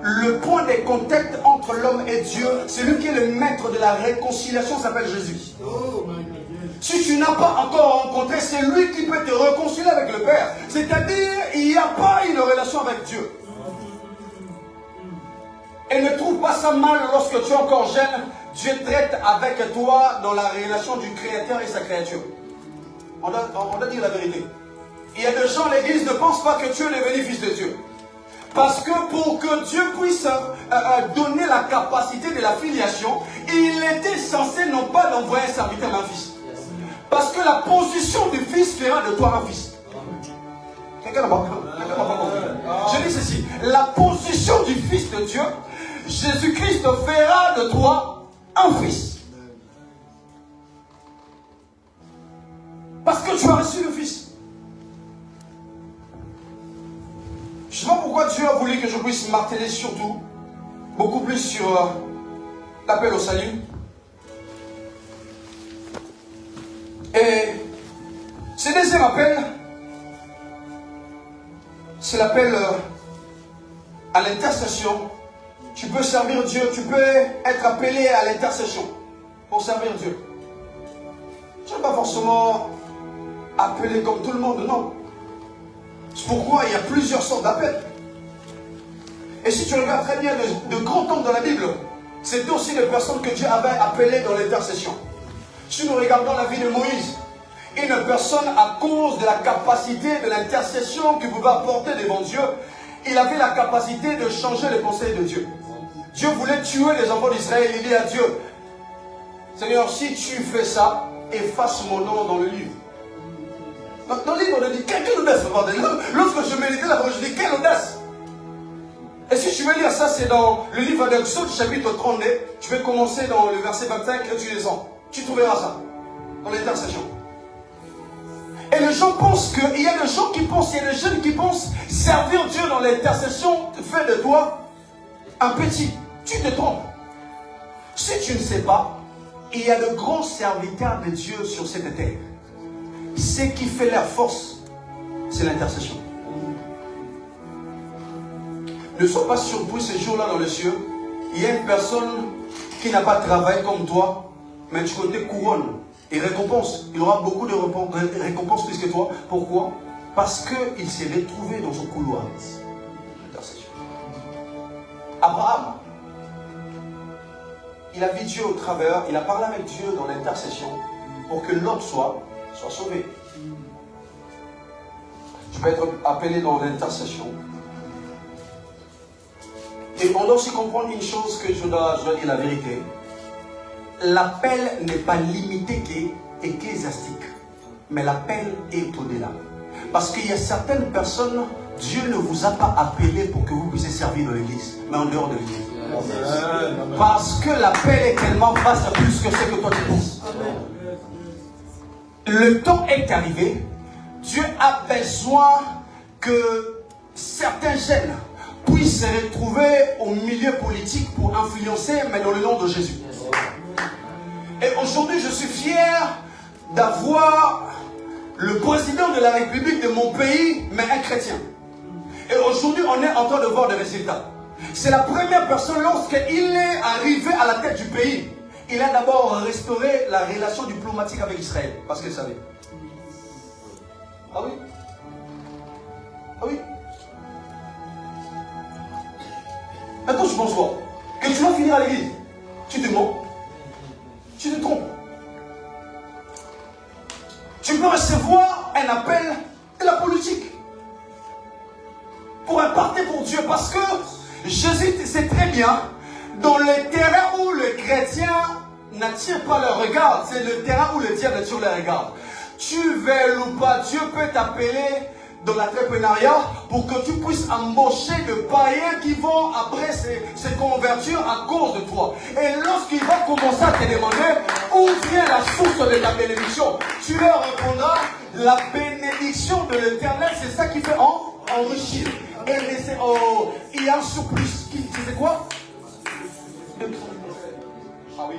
le point de contact entre l'homme et Dieu, c'est lui qui est le maître de la réconciliation, s'appelle Jésus. Si tu n'as pas encore rencontré, c'est lui qui peut te réconcilier avec le Père. C'est-à-dire, il n'y a pas une relation avec Dieu. Et ne trouve pas ça mal lorsque tu es encore jeune. Dieu traite avec toi dans la relation du Créateur et sa créature. On doit dire la vérité. Il y a des gens à l'église ne pensent pas que tu es devenu fils de Dieu. Parce que pour que Dieu puisse donner la capacité de la filiation, il était censé non pas d'envoyer un serviteur mais un fils. Parce que la position du fils fera de toi un fils. Quelqu'un n'a pas compris. Je dis ceci, la position du fils de Dieu, Jésus-Christ fera de toi un fils. Parce que tu as reçu le fils. Je ne sais pas pourquoi Dieu a voulu que je puisse marteler surtout, beaucoup plus sur l'appel au salut. Et ce deuxième appel, c'est l'appel à l'intercession. Tu peux servir Dieu, tu peux être appelé à l'intercession pour servir Dieu. Tu n'es pas forcément appelé comme tout le monde, non. C'est pourquoi il y a plusieurs sortes d'appels. Et si tu regardes très bien de grands hommes dans la Bible, c'était aussi des personnes que Dieu avait appelées dans l'intercession. Si nous regardons la vie de Moïse, une personne à cause de la capacité de l'intercession qu'il pouvait apporter devant Dieu, il avait la capacité de changer les conseils de Dieu. Dieu voulait tuer les enfants d'Israël. Il dit à Dieu, Seigneur, si tu fais ça, efface mon nom dans le livre. Dans le livre, on a dit, quelle audace. Lorsque je méditais là-bas, je dis, quelle audace. Et si tu veux lire ça, c'est dans le livre d'Exode, chapitre 32. Tu vais commencer dans le verset 25 et tu descends. Tu trouveras ça dans l'intercession. Et les gens pensent qu'il y a des gens qui pensent, il y a des jeunes qui pensent servir Dieu dans l'intercession fait de toi un petit. Tu te trompes. Si tu ne sais pas, il y a de grands serviteurs de Dieu sur cette terre. Ce qui fait leur force, c'est l'intercession. Ne sois pas surpris ce jour-là dans les cieux. Il y a une personne qui n'a pas travaillé comme toi, mais du côté couronne et récompense. Il aura beaucoup de récompenses plus que toi. Pourquoi? Parce qu'il s'est retrouvé dans son couloir d'intercession. Abraham, il a vu Dieu au travers, il a parlé avec Dieu dans l'intercession pour que l'autre soit sauvé. Je peux être appelé dans l'intercession. Et on doit aussi comprendre une chose que je dois dire la vérité. L'appel n'est pas limité qu'ecclésiastique, mais l'appel est au-delà. Parce qu'il y a certaines personnes, Dieu ne vous a pas appelé pour que vous puissiez servir dans l'église, mais en dehors de l'église. Parce que l'appel est tellement vaste plus que ce que toi tu penses. Le temps est arrivé. Dieu a besoin que certains jeunes puissent se retrouver au milieu politique pour influencer, mais dans le nom de Jésus. Et aujourd'hui, je suis fier d'avoir le président de la République de mon pays, mais un chrétien. Et aujourd'hui, on est en train de voir des résultats. C'est la première personne, lorsqu'il est arrivé à la tête du pays, il a d'abord restauré la relation diplomatique avec Israël, parce qu'il savait. Ah oui? Ah oui? Maintenant, je pense quoi? Que tu vas finir à l'église. Tu te mens. Tu te trompes. Tu peux recevoir un appel de la politique pour impacter pour Dieu, parce que Jésus sait très bien, dans le terrain où le chrétien n'attire pas le regard, c'est le terrain où le diable attire le regard. Tu veux ou pas, Dieu peut t'appeler dans l'entrepreneuriat pour que tu puisses embaucher des païens qui vont après se convertir à cause de toi. Et lorsqu'ils vont commencer à te demander où vient la source de ta bénédiction, tu leur répondras: la bénédiction de l'Éternel, c'est ça qui fait enrichir. Et il y a un surplus. Tu sais quoi? Ah oui.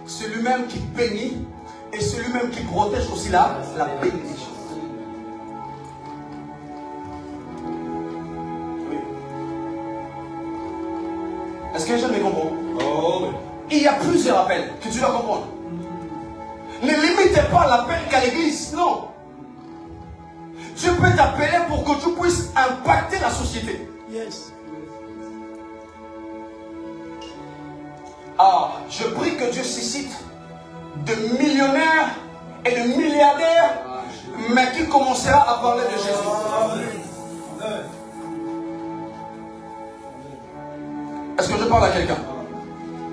C'est lui-même qui bénit et c'est lui-même qui protège aussi la bénédiction. Oui. Est-ce que les gens me comprennent? Oh. Il y a plusieurs appels que tu dois comprendre. Ne limitez pas l'appel qu'à l'église, non. Dieu peut t'appeler pour que tu puisses impacter la société. Yes. Ah, je prie que Dieu suscite de millionnaires et de milliardaires, mais qui commencera à parler de Jésus. Est-ce que je parle à quelqu'un?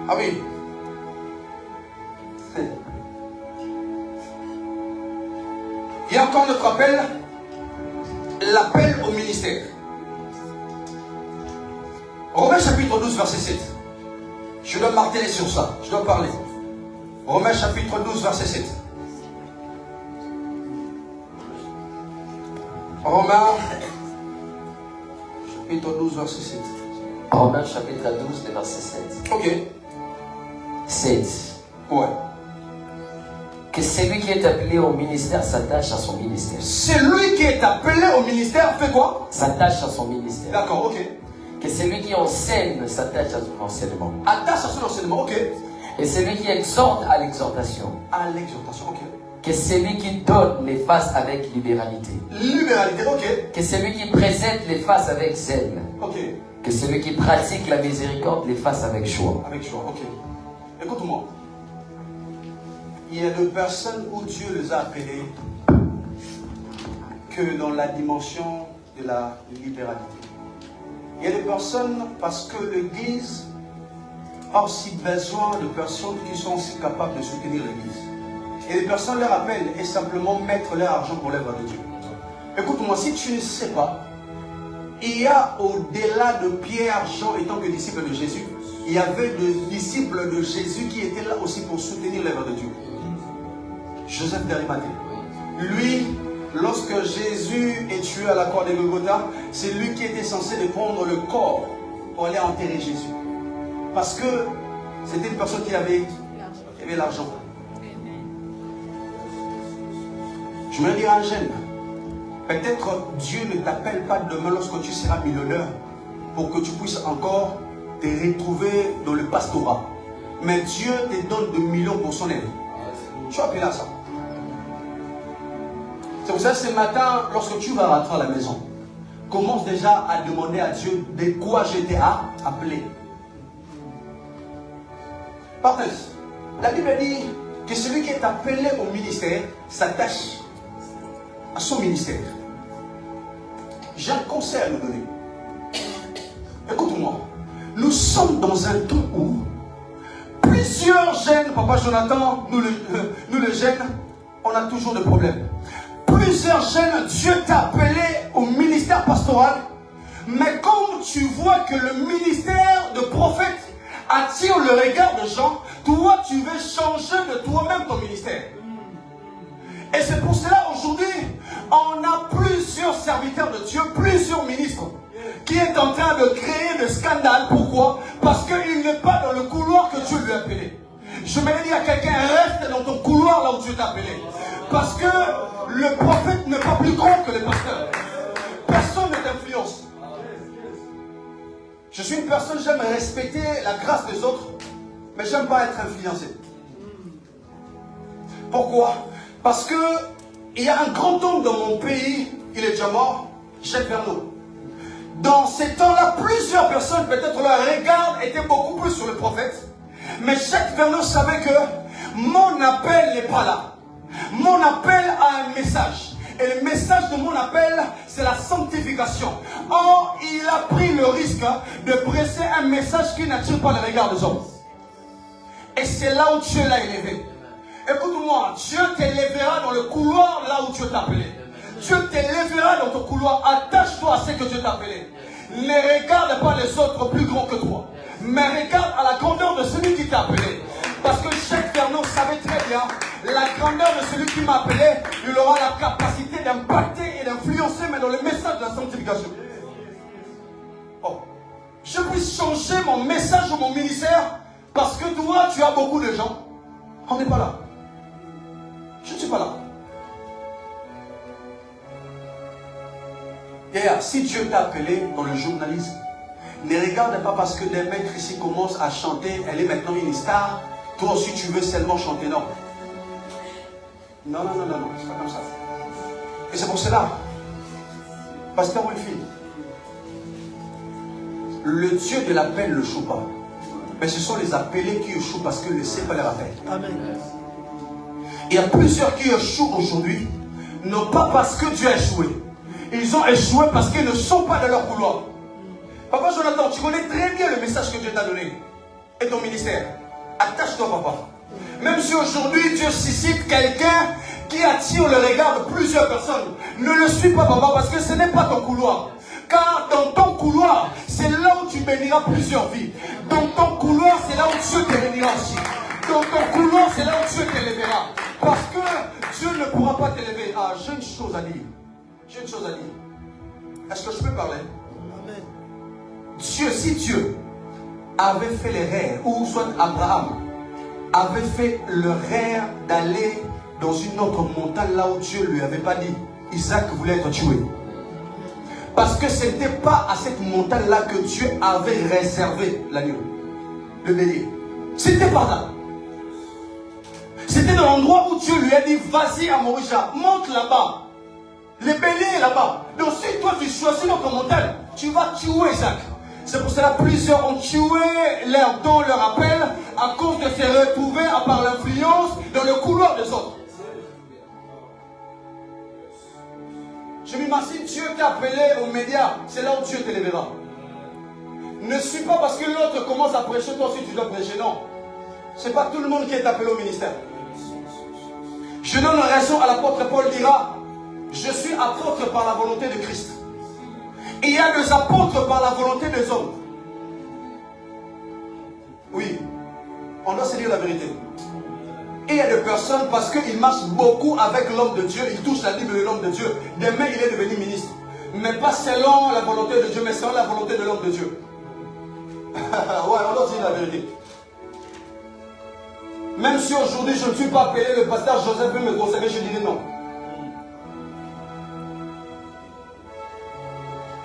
Ah oui. Il y a encore notre appel, l'appel au ministère. Romains chapitre 12, verset 7. Je dois marteler sur ça, je dois parler. Romains chapitre 12, verset 7. Romains chapitre 12, verset 7. Romains chapitre 12, verset 7. Ok. 7. Ouais. Que celui qui est appelé au ministère s'attache à son ministère. Celui qui est appelé au ministère fait quoi? S'attache à son ministère. D'accord, ok. Que celui qui enseigne s'attache à son enseignement. Attache à son enseignement, ok. Et celui qui exhorte à l'exhortation. À l'exhortation, ok. Que celui qui donne les fasse avec libéralité. Libéralité, ok. Que celui qui présente les fasse avec zèle. Ok. Que celui qui pratique la miséricorde les fasse avec joie. Avec joie, ok. Écoute-moi. Il y a des personnes où Dieu les a appelées que dans la dimension de la libéralité. Il y a des personnes parce que l'Église a aussi besoin de personnes qui sont aussi capables de soutenir l'Église. Et les personnes leur appellent et simplement mettre leur argent pour l'œuvre de Dieu. Écoute-moi, si tu ne sais pas, il y a au-delà de Pierre, Jean étant que disciples de Jésus, il y avait des disciples de Jésus qui étaient là aussi pour soutenir l'œuvre de Dieu. Joseph d'Arimathée. Lui, lorsque Jésus est tué à la croix de Golgotha, c'est lui qui était censé de prendre le corps pour aller enterrer Jésus. Parce que c'était une personne qui avait et l'argent. Je me dire à un jeune, peut-être Dieu ne t'appelle pas demain lorsque tu seras millionnaire pour que tu puisses encore te retrouver dans le pastorat. Mais Dieu te donne 2 millions pour son aide. Tu vas appeler à ça. C'est pour ça que ce matin, lorsque tu vas rentrer à la maison, commence déjà à demander à Dieu de quoi je t'ai appelé. Partage. La Bible dit que celui qui est appelé au ministère s'attache à son ministère. J'ai un conseil à nous donner. Écoute-moi. Nous sommes dans un temps où plusieurs jeunes, Papa Jonathan, nous les jeunes, on a toujours des problèmes. Plusieurs jeunes, Dieu t'a appelé au ministère pastoral, mais comme tu vois que le ministère de prophète attire le regard des gens, toi tu veux changer de toi-même ton ministère. Et c'est pour cela aujourd'hui, on a plusieurs serviteurs de Dieu, plusieurs ministres, qui est en train de créer des scandales. Pourquoi? Parce qu'il n'est pas dans le couloir que Dieu lui a appelé. Je me dis à quelqu'un, reste dans ton couloir là où Dieu t'a appelé. Parce que le prophète n'est pas plus grand que le pasteur. Personne ne t'influence. Je suis une personne, j'aime respecter la grâce des autres, mais j'aime pas être influencé. Pourquoi? Parce que il y a un grand homme dans mon pays, il est déjà mort, Jacques Verneau. Dans ces temps-là, plusieurs personnes, peut-être leur regard était beaucoup plus sur le prophète. Mais Jacques Verneau savait que mon appel n'est pas là. Mon appel a un message. Et le message de mon appel, c'est la sanctification. Or, il a pris le risque de presser un message qui n'attire pas le regard des hommes. Et c'est là où Dieu l'a élevé. Écoute-moi, Dieu t'élèvera dans le couloir là où Dieu t'a appelé. Dieu t'élèvera dans ton couloir. Attache-toi à ce que Dieu t'a appelé. Ne regarde pas les autres plus grands que toi, mais regarde à la grandeur de celui qui t'a appelé. Parce que Jacques Verneau savait très bien la grandeur de celui qui m'a appelé. Il aura la capacité d'impacter et d'influencer, mais dans le message de la sanctification. Oh. Je puisse changer mon message ou mon ministère parce que toi, tu as beaucoup de gens. On n'est pas là. Je ne suis pas là. D'ailleurs, si Dieu t'a appelé dans le journalisme, ne regarde pas parce que des maîtres ici commencent à chanter, elle est maintenant une star, toi aussi tu veux seulement chanter, non. Non, c'est pas comme ça. Et c'est pour cela, Pasteur Wilfrid, le Dieu de l'appel ne échoue pas. Mais ce sont les appelés qui échouent parce que ne sait pas leur appel. Amen. Il y a plusieurs qui échouent aujourd'hui, non pas parce que Dieu a échoué. Ils ont échoué parce qu'ils ne sont pas dans leur couloir. Papa Jonathan, tu connais très bien le message que Dieu t'a donné et ton ministère. Attache-toi, papa. Même si aujourd'hui Dieu suscite quelqu'un qui attire le regard de plusieurs personnes, ne le suis pas, papa, parce que ce n'est pas ton couloir. Car dans ton couloir, c'est là où tu béniras plusieurs vies. Dans ton couloir, c'est là où Dieu te bénira aussi. Dans ton couloir, c'est là où Dieu t'élèvera. Parce que Dieu ne pourra pas t'élever. Ah, j'ai une chose à dire. J'ai une chose à dire. Est-ce que je peux parler? Amen. Dieu, si Dieu avait fait les rêves, ou soit Abraham avait fait le rêve d'aller dans une autre montagne là où Dieu ne lui avait pas dit, Isaac voulait être tué. Parce que ce n'était pas à cette montagne là que Dieu avait réservé l'agneau, le bélier. C'était pas là. C'était dans l'endroit où Dieu lui a dit, vas-y à Morisha, monte là-bas. Le bélier est là-bas. Donc si toi tu choisis notre montagne, tu vas tuer Isaac. C'est pour cela que plusieurs ont tué leur don, leur appel, à cause de se retrouver à part l'influence dans le couloir des autres. Je m'imagine Dieu t'a appelé aux médias, c'est là où Dieu t'élèvera. Ne suis pas parce que l'autre commence à prêcher, toi aussi tu dois prêcher, non. C'est pas tout le monde qui est appelé au ministère. Je donne raison à l'apôtre Paul dira, je suis apôtre par la volonté de Christ. Il y a des apôtres par la volonté des hommes. Oui, on doit se dire la vérité. Et il y a des personnes, parce qu'ils marchent beaucoup avec l'homme de Dieu, ils touchent la Bible de l'homme de Dieu. Demain, il est devenu ministre. Mais pas selon la volonté de Dieu, mais selon la volonté de l'homme de Dieu. Ouais, on doit dire la vérité. Même si aujourd'hui je ne suis pas appelé, le pasteur Joseph veut me consacrer, je dirais non.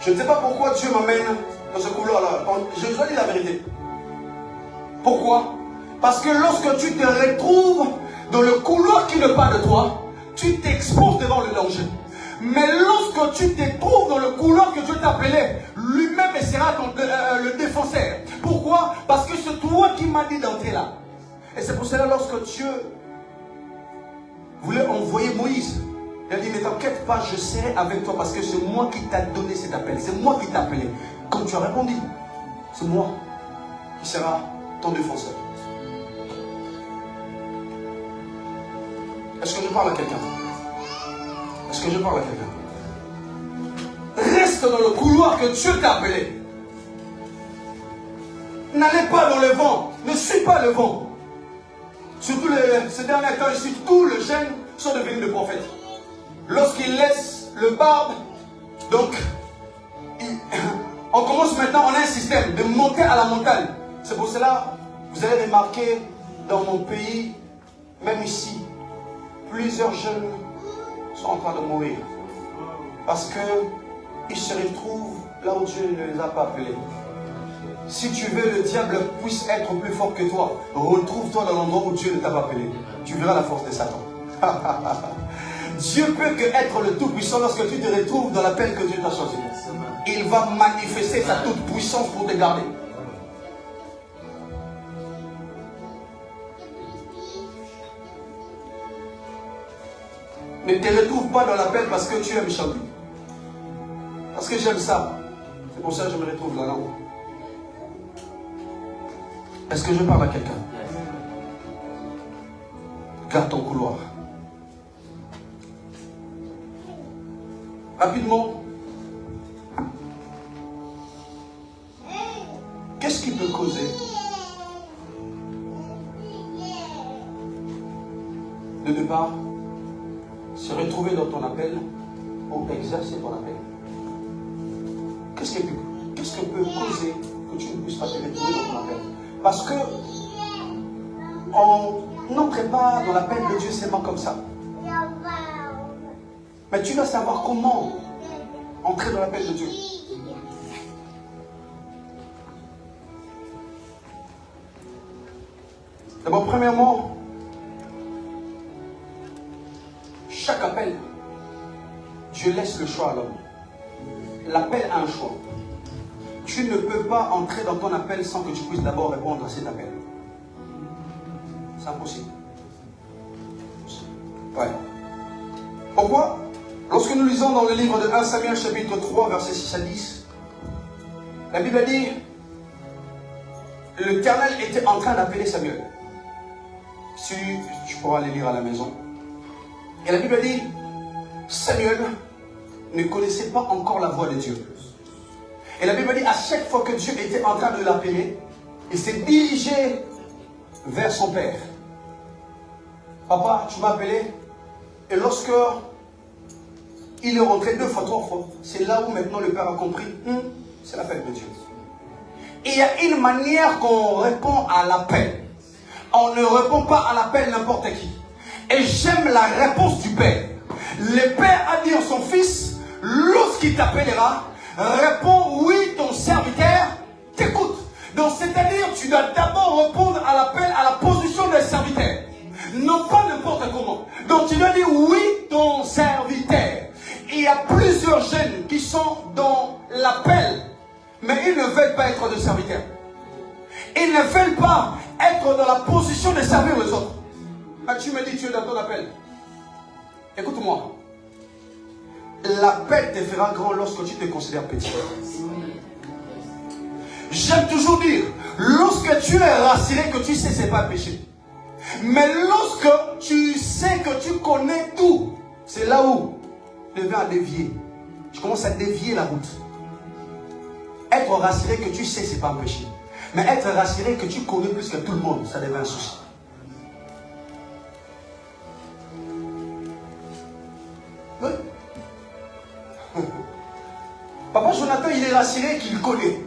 Je ne sais pas pourquoi Dieu m'amène dans ce couloir-là. Je dois dire la vérité. Pourquoi? Parce que lorsque tu te retrouves dans le couloir qui n'est pas de toi, tu t'exposes devant le danger. Mais lorsque tu te trouves dans le couloir que Dieu t'a appelé, lui-même sera le défenseur. Pourquoi? Parce que c'est toi qui m'as dit d'entrer là. Et c'est pour cela lorsque Dieu voulait envoyer Moïse, il a dit, mais t'inquiète pas, je serai avec toi parce que c'est moi qui t'a donné cet appel. C'est moi qui t'ai appelé. Quand tu as répondu, c'est moi qui sera ton défenseur. Est-ce que je parle à quelqu'un? Est-ce que je parle à quelqu'un? Reste dans le couloir que Dieu t'a appelé. N'allez pas dans le vent. Ne suis pas le vent. Surtout ces derniers temps ici, tous les jeunes sont devenus des prophètes. Lorsqu'ils laissent le barbe, donc, on commence maintenant, on a un système de monter à la montagne. C'est pour cela, vous allez remarquer dans mon pays, même ici, plusieurs jeunes sont en train de mourir. Parce qu'ils se retrouvent là où Dieu ne les a pas appelés. Si tu veux le diable puisse être plus fort que toi, retrouve-toi dans l'endroit où Dieu ne t'a pas appelé. Tu verras la force de Satan. Dieu peut que être le tout-puissant lorsque tu te retrouves dans l'appel que Dieu t'a choisi. Il va manifester sa toute-puissance pour te garder. Ne te retrouve pas dans l'appel parce que tu aimes chanter. Parce que j'aime ça. C'est pour ça que je me retrouve là-haut. Est-ce que je parle à quelqu'un? Garde ton couloir. Rapidement. Qu'est-ce qui peut causer de ne pas se retrouver dans ton appel ou exercer ton appel? Qu'est-ce que peut causer que tu ne puisses pas te retrouver dans ton appel? Parce que on n'entre pas dans l'appel de Dieu seulement comme ça. Mais tu dois savoir comment entrer dans l'appel de Dieu. D'abord, premièrement, chaque appel, Dieu laisse le choix à l'homme. L'appel a un choix. Tu ne peux pas entrer dans ton appel sans que tu puisses d'abord répondre à cet appel. C'est impossible. Ouais. Pourquoi? Lorsque nous lisons dans le livre de 1 Samuel chapitre 3 versets 6 à 10, la Bible a dit, l'Éternel était en train d'appeler Samuel. Si tu pourras les lire à la maison. Et la Bible a dit, Samuel ne connaissait pas encore la voix de Dieu. Et la Bible dit, à chaque fois que Dieu était en train de l'appeler, il s'est dirigé vers son père. Papa, tu m'as appelé. Et lorsque il est rentré 2 fois, 3 fois, c'est là où maintenant le père a compris, c'est l'appel de Dieu. Et il y a une manière qu'on répond à l'appel. On ne répond pas à l'appel n'importe qui. Et j'aime la réponse du père. Le père a dit à son fils, lorsqu'il t'appellera, réponds oui, ton serviteur t'écoute. Donc c'est-à-dire tu dois d'abord répondre à l'appel, à la position des serviteurs. Non pas n'importe comment. Donc tu dois dire oui, ton serviteur. Il y a plusieurs jeunes qui sont dans l'appel, mais ils ne veulent pas être des serviteurs. Ils ne veulent pas être dans la position de servir les autres. Ah, tu me dis tu es dans ton appel. Écoute-moi. L'appel te fera grand lorsque tu te considères petit. J'aime toujours dire, lorsque tu es rassuré que tu sais c'est pas péché. Mais lorsque tu sais que tu connais tout, c'est là où je viens à dévier. Je commence à dévier la route. Être rassuré que tu sais c'est pas un péché. Mais être rassuré que tu connais plus que tout le monde, ça devient un souci. Oui. Papa Jonathan, il est rassuré qu'il connaît.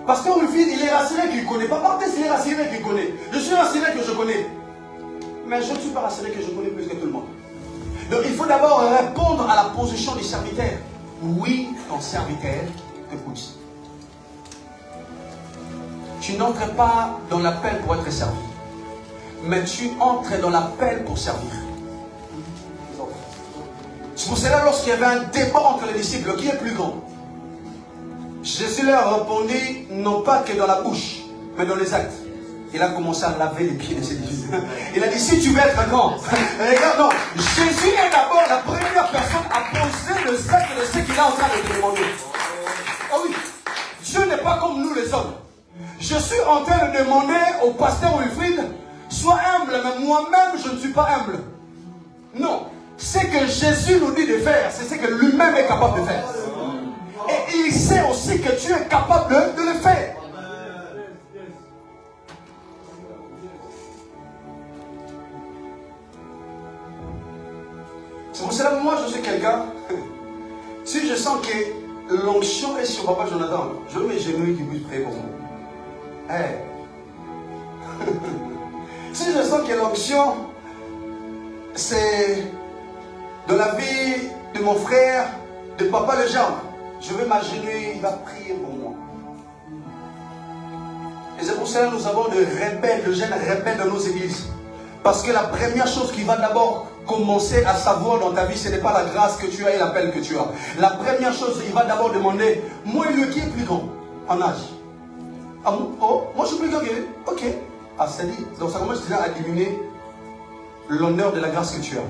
Pasteur Rufine, il est rassuré qu'il connaît. Papa Tess, il est rassuré qu'il connaît. Je suis rassuré que je connais. Mais je ne suis pas rassuré que je connais plus que tout le monde. Donc il faut d'abord répondre à la position du serviteur. Oui, ton serviteur te pousse. Tu n'entres pas dans l'appel pour être servi, mais tu entres dans l'appel pour servir. C'est pour cela, lorsqu'il y avait un débat entre les disciples, qui est plus grand? Jésus leur répondit, non pas que dans la bouche, mais dans les actes. Il a commencé à laver les pieds de ses disciples. Il a dit, si tu veux être grand, regarde, non, Jésus est d'abord la première personne à poser le sac de ce qu'il est en train de te demander. Oh oui, Dieu n'est pas comme nous les hommes. Je suis en train de demander au pasteur Wilfried, sois humble, mais moi-même je ne suis pas humble. Non, ce que Jésus nous dit de faire, c'est ce que lui-même est capable de faire. Et il sait aussi que tu es capable de le faire. C'est pour cela que moi je suis quelqu'un, si je sens que l'onction est sur Papa Jonathan, je veux mes genoux qui puissent prier pour moi. Hey. Si je sens que l'onction c'est dans la vie de mon frère, de Papa le Jean, je vais m'agenouiller, il va prier pour moi. Et c'est pour cela que nous avons de rebelles, de jeunes rebelles dans nos églises. Parce que la première chose qui va d'abord commencer à savoir dans ta vie, ce n'est pas la grâce que tu as et l'appel que tu as. La première chose, il va d'abord demander, moi et lui qui est plus grand en âge. Ah bon? Oh, moi je suis plus grand que lui. Ok. Ah, c'est dit. Donc ça commence déjà à diminuer l'honneur de la grâce que tu as.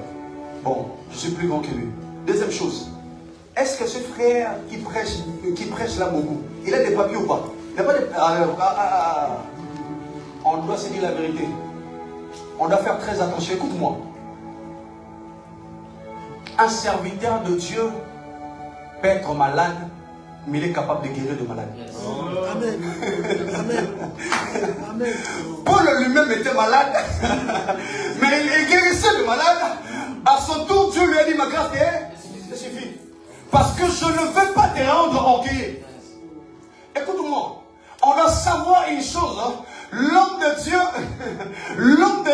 Bon, je suis plus grand que lui. Deuxième chose, est-ce que ce frère qui prêche là beaucoup, il a des papiers ou pas? Il n'a pas de... On doit se dire la vérité. On doit faire très attention. Écoute-moi. Un serviteur de Dieu peut être malade, mais il est capable de guérir de maladies. Yes. Amen. Amen. Amen. Paul lui-même était malade, mais il guérissait de malades. À son tour, Dieu lui a dit, ma grâce te suffit. Parce que je ne veux pas te rendre orgueilleux. Écoute-moi, on doit savoir une chose. Hein. L'homme de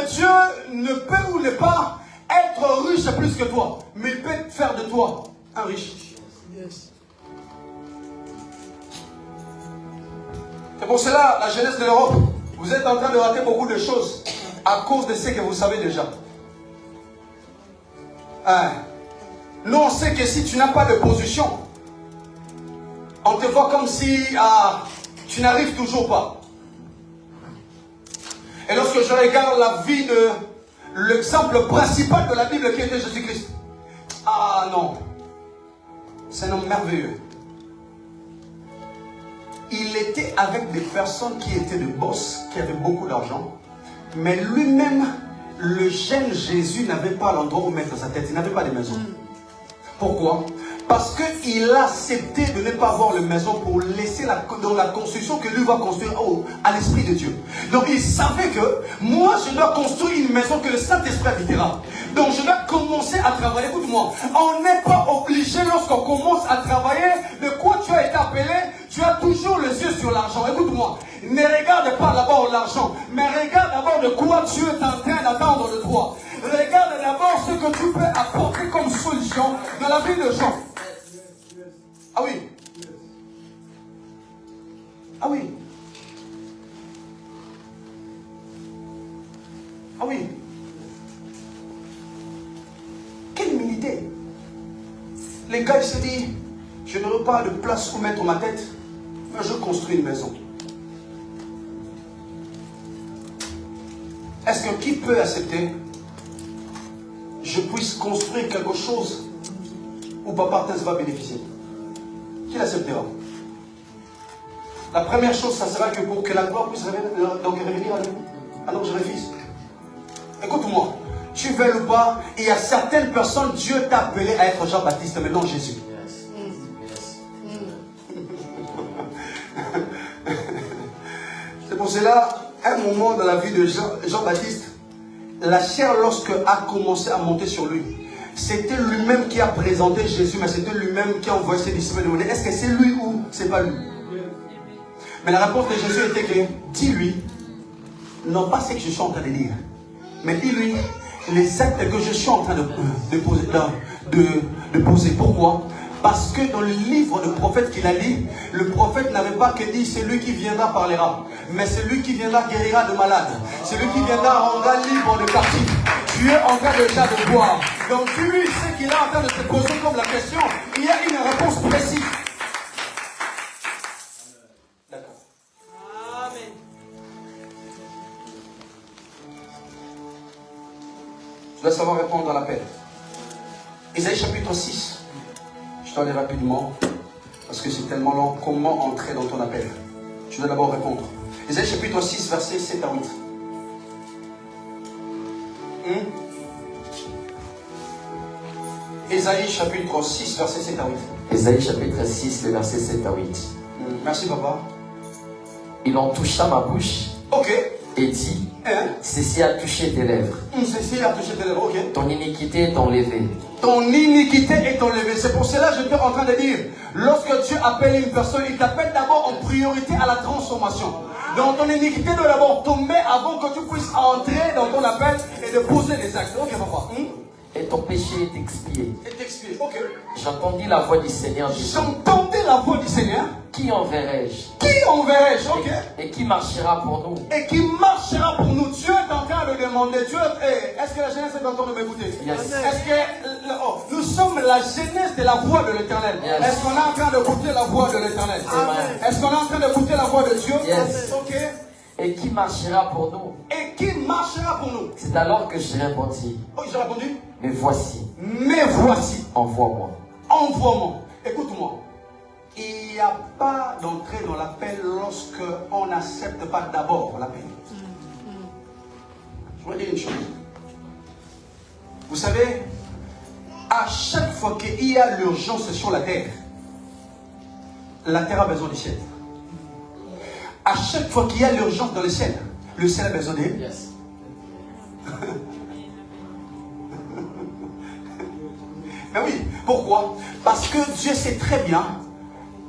Dieu ne peut ou ne pas être riche plus que toi, mais il peut faire de toi un riche. Yes. C'est pour cela, la jeunesse de l'Europe, vous êtes en train de rater beaucoup de choses à cause de ce que vous savez déjà. Hein? Nous, on sait que si tu n'as pas de position, on te voit comme si tu n'arrives toujours pas. Et lorsque je regarde la vie de l'exemple principal de la Bible qui était Jésus-Christ, ah non, c'est un homme merveilleux. Il était avec des personnes qui étaient de boss, qui avaient beaucoup d'argent, mais lui-même, le jeune Jésus n'avait pas l'endroit où mettre sa tête, il n'avait pas de maison. Pourquoi? Parce qu'il a accepté de ne pas avoir de maison pour laisser dans la construction que lui va construire à l'Esprit de Dieu. Donc il savait que moi je dois construire une maison que le Saint-Esprit habitera. Donc je dois commencer à travailler. Écoute-moi, on n'est pas obligé lorsqu'on commence à travailler de quoi tu as été appelé. Tu as toujours les yeux sur l'argent. Écoute-moi, ne regarde pas d'abord l'argent, mais regarde d'abord de quoi Dieu est en train d'attendre de toi. Regarde d'abord ce que tu peux apporter comme solution dans la vie de gens. Ah oui. Ah oui. Ah oui. Quelle humilité. Les gars, ils se disent, je n'aurai pas de place où mettre ma tête, mais je construis une maison. Est-ce que qui peut accepter je puisse construire quelque chose où Papa Arthès va bénéficier? Qui l'acceptera? La première chose, ça sera que pour que la gloire puisse revenir à notre fils. Écoute-moi, tu veux ou pas, il y a certaines personnes, Dieu t'a appelé à être Jean-Baptiste, mais non Jésus. C'est pour cela, un moment dans la vie de Jean-Baptiste, la chair, lorsque a commencé à monter sur lui, c'était lui-même qui a présenté Jésus, mais c'était lui-même qui a envoyé ses disciples demander, est-ce que c'est lui ou c'est pas lui? Mais la réponse de Jésus était que, dis-lui, non pas ce que je suis en train de dire, Mais dis-lui, les actes que je suis en train de poser. Pourquoi? Parce que dans le livre du prophète qu'il a lu, le prophète n'avait pas que dit celui qui viendra parlera, mais celui qui viendra guérira de malades, celui qui viendra rendra libre de captifs. Tu es en train déjà de boire. Donc lui, ce qu'il est en train de te poser comme la question, il y a une réponse précise. D'accord. Amen. Je dois savoir répondre à l'appel. Isaïe chapitre 6. Je dois aller rapidement, parce que c'est tellement long. Comment entrer dans ton appel? Je dois d'abord répondre. Isaïe chapitre 6, versets 7 à 8. Isaïe chapitre 6, versets 7 à 8. Isaïe chapitre 6, les versets 7 à 8. Merci papa. Il en toucha ma bouche Ok. et dit, ceci a touché tes lèvres. Ceci a touché tes lèvres, ok. Ton iniquité est enlevée. Ton iniquité est enlevée. C'est pour cela que je suis en train de dire, lorsque Dieu appelle une personne, il t'appelle d'abord en priorité à la transformation. Donc ton iniquité doit d'abord tomber avant que tu puisses entrer dans ton appel et de poser les actes. Ok papa. Et ton péché est expié. Et t'explique. Ok. J'entendis la voix du Seigneur disant, J'entendais la voix du Seigneur. qui enverrai-je? Qui enverrai-je? Ok. Et qui marchera pour nous? Et qui marchera pour nous. Dieu est en train de demander. Dieu, est-ce que la jeunesse est en train de m'écouter? Yes. Est-ce que nous sommes la jeunesse de la voix de l'Éternel? Yes. Est-ce qu'on est en train d'écouter la voix de l'Éternel? Est-ce qu'on est en train d'écouter la voix de Dieu? Yes. Ok. Et qui marchera pour nous? Et qui marchera pour nous? C'est alors que j'ai répondu, Oh, j'ai répondu. mais voici, Mais voici. envoie-moi. Envoie-moi. Écoute-moi. Il n'y a pas d'entrée dans l'appel lorsque on n'accepte pas d'abord l'appel. Je voudrais dire une chose. Vous savez, à chaque fois qu'il y a l'urgence sur la terre a besoin du ciel. À chaque fois qu'il y a l'urgence dans le ciel a besoin de... Yes. Mais oui, pourquoi? Parce que Dieu sait très bien,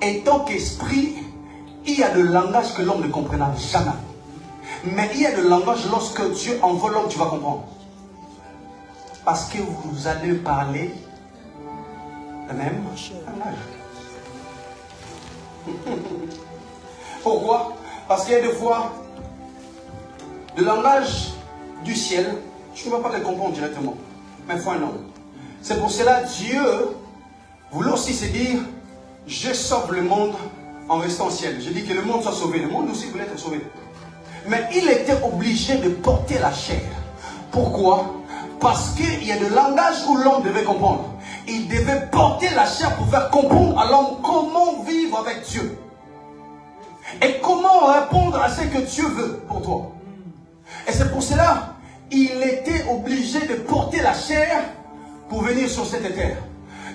en tant qu'esprit, il y a le langage que l'homme ne comprendra jamais. Mais il y a le langage lorsque Dieu envoie l'homme, tu vas comprendre. Parce que vous allez parler le même langage. Pourquoi? Parce qu'il y a des fois, le langage du ciel, je ne peux pas le comprendre directement. Mais il faut un homme. C'est pour cela Dieu voulait aussi se dire, je sauve le monde en restant au ciel. Je dis que le monde soit sauvé. Le monde aussi voulait être sauvé. Mais il était obligé de porter la chair. Pourquoi? Parce qu'il y a le langage où l'homme devait comprendre. Il devait porter la chair pour faire comprendre à l'homme comment vivre avec Dieu. Et comment répondre à ce que Dieu veut pour toi. Et c'est pour cela il était obligé de porter la chair pour venir sur cette terre.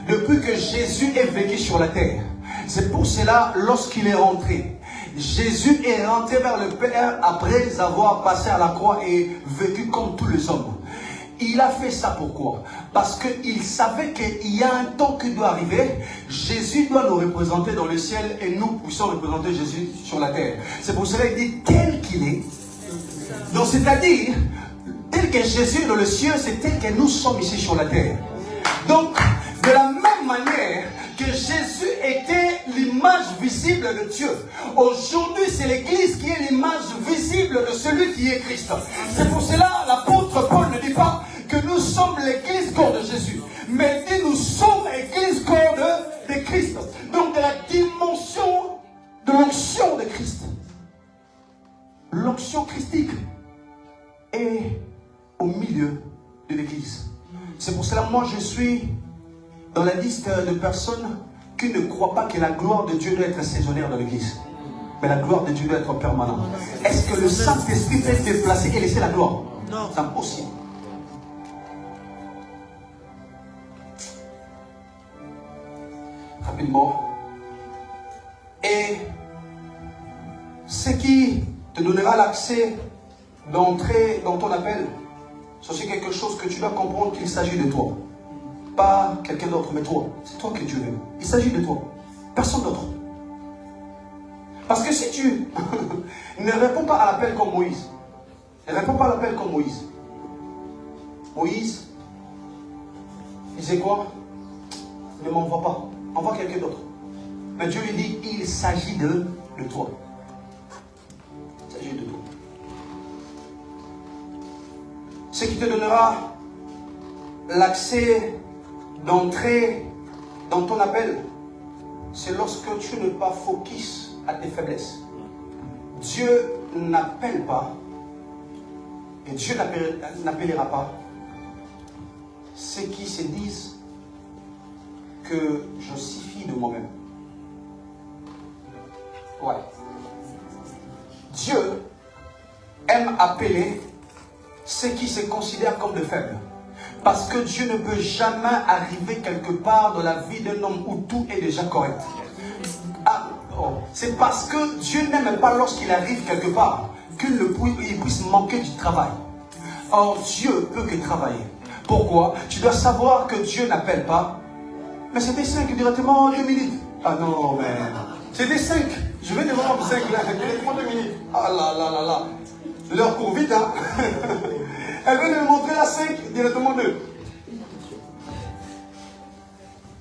Depuis que Jésus est vécu sur la terre. C'est pour cela, lorsqu'il est rentré, Jésus est rentré vers le Père après avoir passé à la croix et vécu comme tous les hommes. Il a fait ça pourquoi? Parce qu'il savait qu'il y a un temps qui doit arriver. Jésus doit nous représenter dans le ciel et nous puissons représenter Jésus sur la terre. C'est pour cela qu'il dit tel qu'il est. Donc c'est-à-dire, tel que Jésus est dans le ciel, c'est tel que nous sommes ici sur la terre. Donc, de la même manière que Jésus était l'image visible de Dieu, aujourd'hui c'est l'Église qui est l'image visible de celui qui est Christ. C'est pour cela l'apôtre Paul ne dit pas que nous sommes l'Église corps de Jésus, mais il dit nous sommes l'Église corps de Christ. Donc de la dimension de l'onction de Christ. L'onction christique est au milieu de l'Église. C'est pour cela moi je suis dans la liste de personnes qui ne croient pas que la gloire de Dieu doit être saisonnière dans l'Église. Mais la gloire de Dieu doit être permanente. Est-ce que le Saint-Esprit peut se déplacer et laisser la gloire? Non. C'est impossible. Rapidement. Et ce qui te donnera l'accès d'entrer dans ton appel, c'est aussi quelque chose que tu dois comprendre qu'il s'agit de toi. Pas quelqu'un d'autre, mais toi. C'est toi que Dieu veut. Il s'agit de toi. Personne d'autre. Parce que si tu ne réponds pas à l'appel comme Moïse, ne réponds pas à l'appel comme Moïse, Moïse disait quoi? Ne m'envoie pas, envoie quelqu'un d'autre. Mais Dieu lui dit, il s'agit de toi. Il s'agit de toi. Ce qui te donnera l'accès d'entrer dans ton appel, c'est lorsque tu ne pas focus à tes faiblesses. Dieu n'appelle pas et Dieu n'appellera pas ceux qui se disent que je suffis de moi-même. Ouais. Dieu aime appeler ceux qui se considèrent comme de faibles. Parce que Dieu ne peut jamais arriver quelque part dans la vie d'un homme où tout est déjà correct. Ah, oh. C'est parce que Dieu n'aime pas lorsqu'il arrive quelque part qu'il puisse manquer du travail. Or, Dieu peut que travailler. Pourquoi? Tu dois savoir que Dieu n'appelle pas. Mais c'était 5 directement en 2 minutes. Ah non, mais c'était 5. Je vais devoir 5 là, directement 2 minutes. Ah là là là là. L'heure court vite, hein. Elle vient de me montrer la 5, directement 2.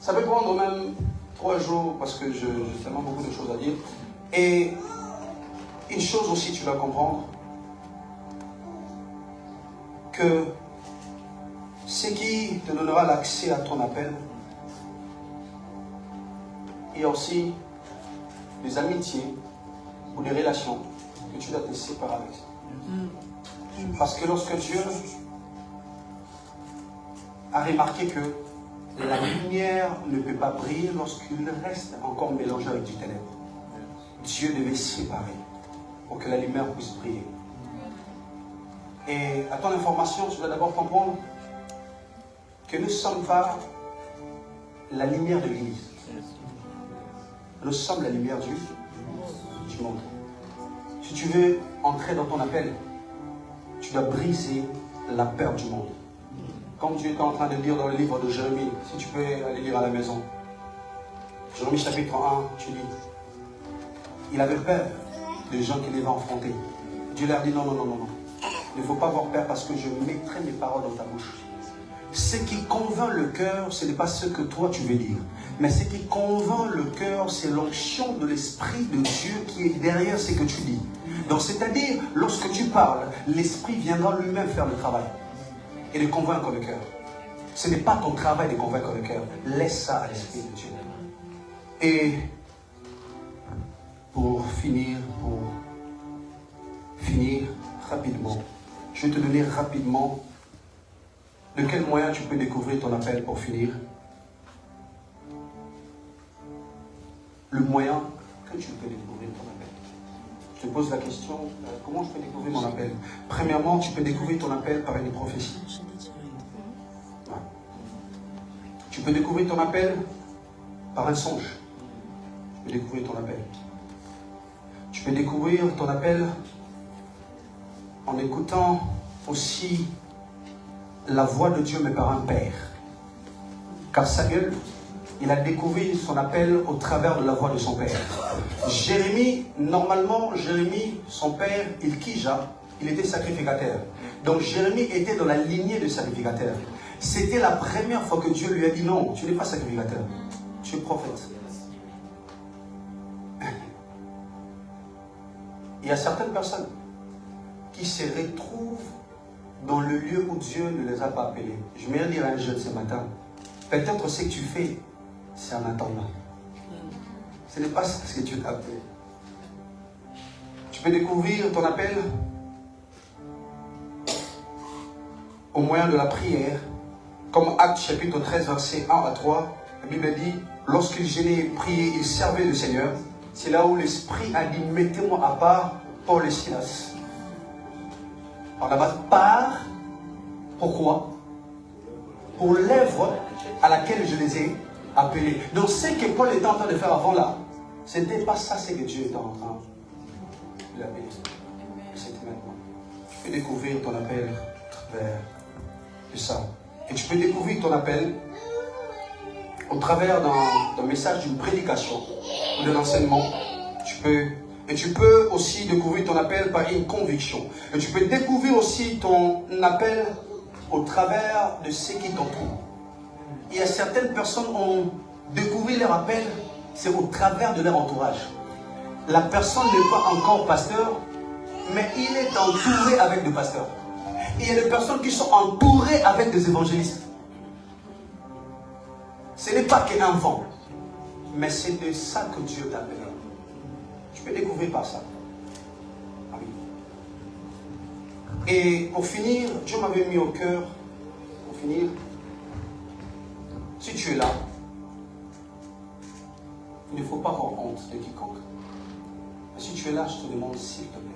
Ça peut prendre même 3 jours parce que j'ai tellement beaucoup de choses à dire. Et une chose aussi, tu dois comprendre que ce qui te donnera l'accès à ton appel, il y a aussi des amitiés ou des relations que tu dois te séparer avec. Parce que lorsque Dieu a remarqué que la lumière ne peut pas briller lorsqu'il reste encore mélangé avec du ténèbre, Dieu devait séparer pour que la lumière puisse briller. Et à ton information, tu dois d'abord comprendre que nous ne sommes pas la lumière de l'Église. Nous sommes la lumière du monde. Si tu veux entrer dans ton appel, tu dois briser la peur du monde. Comme Dieu est en train de lire dans le livre de Jérémie, si tu peux aller lire à la maison. Jérémie chapitre 1, tu lis. Il avait peur des gens qu'il va affronter. Dieu leur dit non, non, non, non, non. Il ne faut pas avoir peur parce que je mettrai mes paroles dans ta bouche. Ce qui convainc le cœur, ce n'est pas ce que toi tu veux dire. Mais ce qui convainc le cœur, c'est l'onction de l'Esprit de Dieu qui est derrière ce que tu dis. Donc c'est-à-dire, lorsque tu parles, l'Esprit viendra lui-même faire le travail et de convaincre le cœur. Ce n'est pas ton travail de convaincre le cœur. Laisse ça à l'Esprit de Dieu. Et pour finir rapidement, je vais te donner rapidement de quel moyen tu peux découvrir ton appel pour finir. Le moyen que tu peux découvrir ton appel. Je te pose la question, comment je peux découvrir mon appel? Premièrement, tu peux découvrir ton appel par une prophétie. Ouais. Tu peux découvrir ton appel par un songe. Tu peux découvrir ton appel. Tu peux découvrir ton appel en écoutant aussi la voix de Dieu, mais par un père. Car Samuel, il a découvert son appel au travers de la voix de son père. Jérémie, son père, Ilkija, il était sacrificateur. Donc Jérémie était dans la lignée de sacrificateur. C'était la première fois que Dieu lui a dit non, tu n'es pas sacrificateur, tu es prophète. Il y a certaines personnes qui se retrouvent dans le lieu où Dieu ne les a pas appelés. Je vais dire à un jeune ce matin, peut-être ce que tu fais, c'est en attendant. Ce n'est pas ce que Dieu t'a appelé. Tu peux découvrir ton appel au moyen de la prière, comme Actes chapitre 13, versets 1 à 3. La Bible dit, lorsqu'il gênait et priait, il servait le Seigneur. C'est là où l'Esprit a dit, mettez-moi à part Paul et Silas. Alors là-bas, part, pourquoi? Pour l'œuvre à laquelle je les ai appelés. Donc ce que Paul était en train de faire avant là, ce n'était pas ça ce que Dieu était en train de l'appeler. C'était maintenant. Tu peux découvrir ton appel à travers de ça. Et tu peux découvrir ton appel au travers d'un message, d'une prédication ou d'un enseignement. Et tu peux aussi découvrir ton appel par une conviction. Et tu peux découvrir aussi ton appel au travers de ce qui t'entoure. Il y a certaines personnes qui ont découvert leur appel, c'est au travers de leur entourage. La personne n'est pas encore pasteur, mais il est entouré avec des pasteurs. Il y a des personnes qui sont entourées avec des évangélistes. Ce n'est pas qu'un vent, mais c'est de ça que Dieu t'appelle. Tu peux découvrir par ça. Ah oui. Et pour finir, Dieu m'avait mis au cœur, pour finir, si tu es là, il ne faut pas avoir honte de quiconque. Mais si tu es là, je te demande s'il te plaît.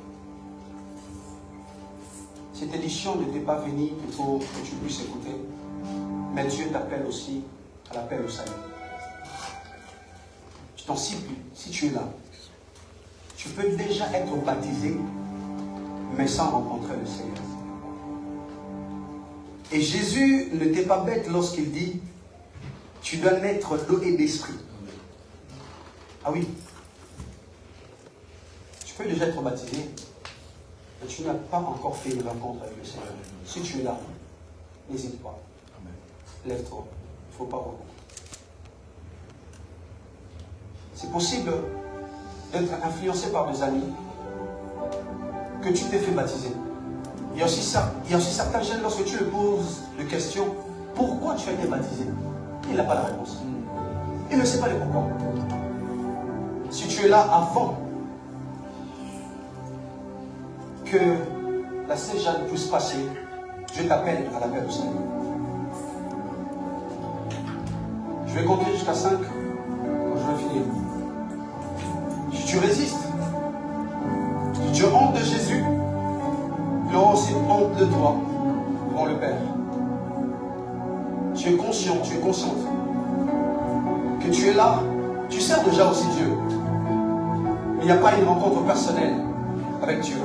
Cette édition n'était pas venue pour que tu puisses écouter, mais Dieu t'appelle aussi à l'appel au salut. Je t'en supplie, si tu es là, tu peux déjà être baptisé, mais sans rencontrer le Seigneur. Et Jésus n'était pas bête lorsqu'il dit, tu dois naître d'eau et d'esprit. Ah oui. Tu peux déjà être baptisé, mais tu n'as pas encore fait une rencontre avec le Seigneur. Si tu es là, n'hésite pas. Lève-toi. Il ne faut pas reconnaître. C'est possible d'être influencé par des amis que tu t'es fait baptiser. Il y a aussi certains jeunes, lorsque tu leur poses des questions, pourquoi tu as été baptisé? Il n'a pas la réponse. Il ne sait pas le pourquoi. Si tu es là avant que la Saint-Jeanne puisse passer, je t'appelle à l'appel au Seigneur. Je vais compter jusqu'à 5 quand je vais finir. Si tu résistes, si tu as honte de Jésus, il aura aussi honte de toi devant le Père. Tu es conscient, tu es consciente que tu es là, tu sers déjà aussi Dieu. Mais il n'y a pas une rencontre personnelle avec Dieu.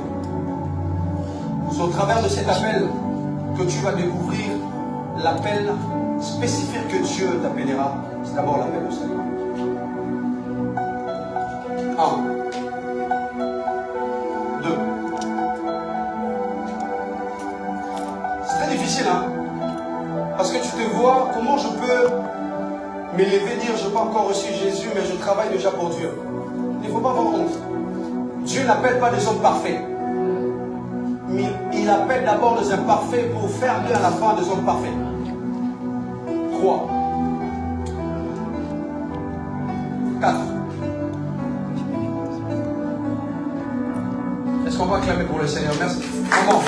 C'est au travers de cet appel que tu vas découvrir l'appel spécifique que Dieu t'appellera. C'est d'abord l'appel au salut. 1, 2. C'est très difficile, hein? Parce que tu te vois, comment je peux m'élever, dire je n'ai pas encore reçu Jésus, mais je travaille déjà pour Dieu. Il ne faut pas avoir honte. Dieu n'appelle pas des hommes parfaits. Mais il appelle d'abord des imparfaits pour faire bien à la fin des hommes parfaits. 3. 4. Est-ce qu'on va acclamer pour le Seigneur? Merci. Comment?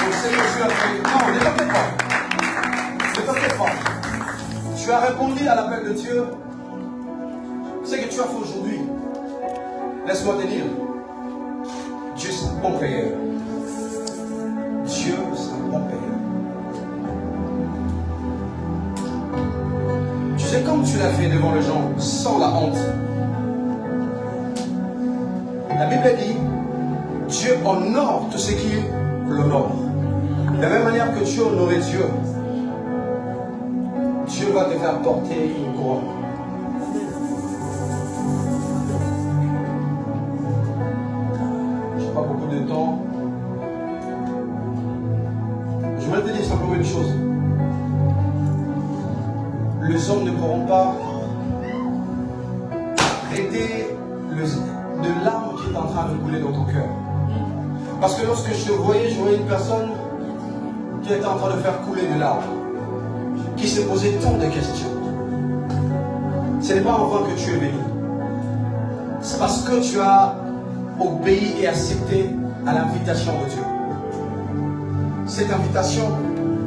Le Seigneur, tu as fait. Non, ne t'inquiète pas. Ne t'inquiète pas. Tu as répondu à l'appel de Dieu. Ce que tu as fait aujourd'hui, laisse-moi te dire, Dieu c'est un bon payeur. Dieu c'est un bon payeur. Tu sais, comme tu l'as fait devant les gens, sans la honte. La Bible dit, Dieu honore tout ce qui l'honore. De la même manière que tu honorais Dieu, Dieu va te faire porter une couronne. Je n'ai pas beaucoup de temps. Je voudrais te dire simplement une chose. Les hommes ne pourront pas arrêter de larmes qui est en train de couler dans ton cœur. Parce que lorsque je voyais une personne qui était en train de faire couler des larmes, qui se posait tant de questions. Ce n'est pas en vain que tu es béni. C'est parce que tu as obéi et accepté à l'invitation de Dieu. Cette invitation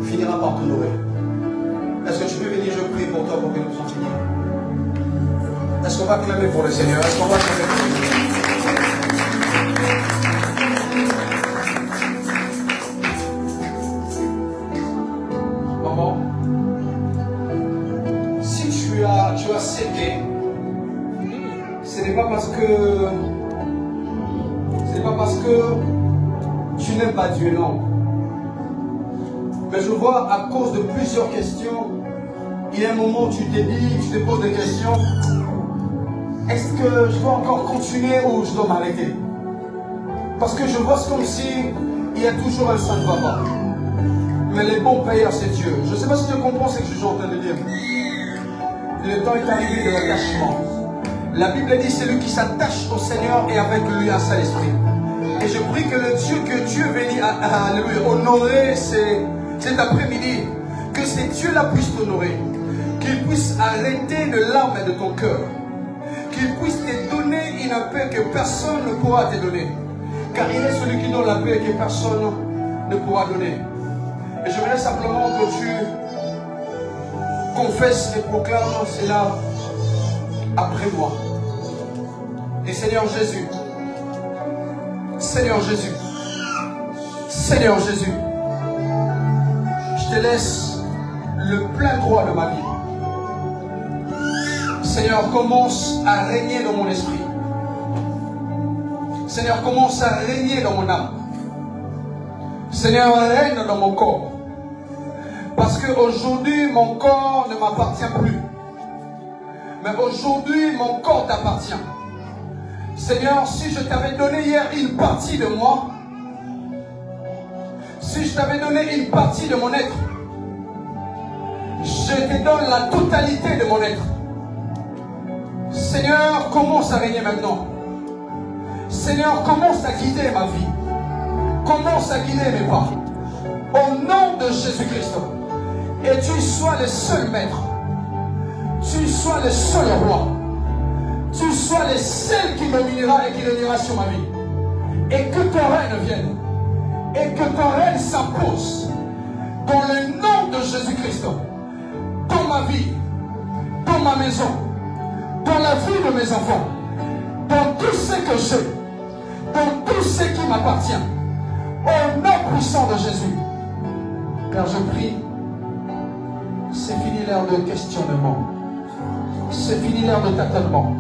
finira par t'honorer. Est-ce que tu peux venir, je prie pour toi pour que nous en finissions? Est-ce qu'on va clamer pour le Seigneur? Est-ce qu'on va clamer pour le Seigneur? Maman, si tu as cédé, ce n'est pas parce que tu n'aimes pas Dieu, non. Mais je vois à cause de plusieurs questions, il y a un moment où tu te dis, tu te poses des questions. Est-ce que je dois encore continuer ou je dois m'arrêter? Parce que je vois comme si il y a toujours un sang de papa. Mais les bons payeurs, c'est Dieu. Je ne sais pas si tu comprends ce que je suis en train de dire. Le temps est arrivé de l'attachement. La Bible dit, c'est lui qui s'attache au Seigneur et avec lui un seul esprit. Et je prie que le Dieu, que Dieu bénit à lui honorer cet après-midi, que ces dieux-là puissent t'honorer, qu'ils puissent arrêter de larmes de ton cœur, qu'ils puissent te donner une paix que personne ne pourra te donner. Car il est celui qui donne la paix que personne ne pourra donner. Et je voudrais simplement que tu confesses et proclames cela après moi. Et Seigneur Jésus, Seigneur Jésus, Seigneur Jésus, je te laisse le plein droit de ma vie. Seigneur, commence à régner dans mon esprit. Seigneur, commence à régner dans mon âme. Seigneur, règne dans mon corps. Parce qu'aujourd'hui, mon corps ne m'appartient plus. Mais aujourd'hui, mon corps t'appartient. Seigneur, si je t'avais donné hier une partie de moi, si je t'avais donné une partie de mon être, je te donne la totalité de mon être. Seigneur, commence à régner maintenant. Seigneur, commence à guider ma vie. Commence à guider mes pas. Au nom de Jésus-Christ. Et tu sois le seul maître. Tu sois le seul roi. Tu sois le seul qui dominera et qui régnera sur ma vie. Et que ton règne vienne. Et que ton règne s'impose. Dans le nom de Jésus-Christ. Dans ma vie. Dans ma maison. Dans la vie de mes enfants. Dans tout ce que j'ai. Dans tout ce qui m'appartient. Au nom puissant de Jésus. Car je prie, c'est fini l'ère de questionnement. C'est fini l'ère de tâtonnement.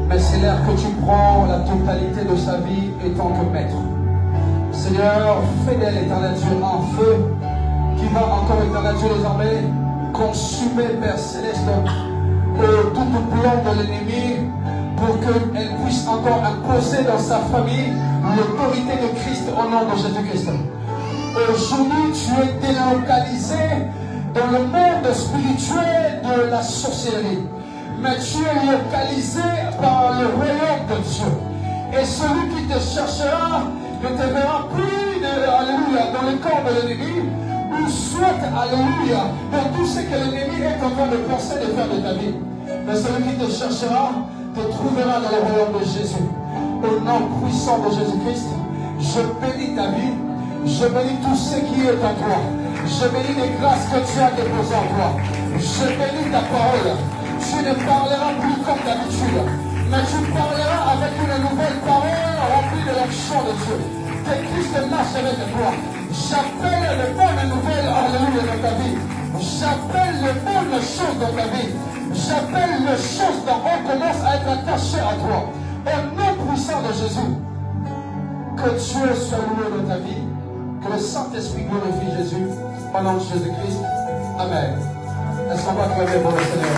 Mais c'est l'ère que tu prends la totalité de sa vie étant que maître. Seigneur, fidèle éternel Dieu, un feu qui va encore éternel Dieu désormais consumer, Père Céleste, tout le plan de l'ennemi pour qu'elle puisse encore imposer dans sa famille l'autorité de Christ au nom de Jésus-Christ. Aujourd'hui, tu es délocalisé dans le monde spirituel de la sorcellerie. Mais tu es localisé par le royaume de Dieu. Et celui qui te cherchera ne te verra plus, alléluia, dans le corps de l'ennemi, ou soit, alléluia, dans tout ce que l'ennemi est en train de penser de faire de ta vie. Mais celui qui te cherchera te trouvera dans le royaume de Jésus. Au nom puissant de Jésus-Christ, je bénis ta vie, je bénis tout ce qui est en toi, je bénis les grâces que tu as déposées en toi, je bénis ta parole. Tu ne parleras plus comme d'habitude, mais tu parleras avec une nouvelle parole remplie de l'action de Dieu. Que Christ marche avec toi. J'appelle les bonnes nouvelles, alléluia, dans ta vie. J'appelle les bonnes choses dans ta vie. J'appelle les choses d'en haut commencent à être attachées à toi. Au nom puissant de Jésus, que Dieu soit loué dans ta vie, que le Saint-Esprit glorifie Jésus, au nom de Jésus-Christ. Amen. Est-ce qu'on va acclamer pour le Seigneur?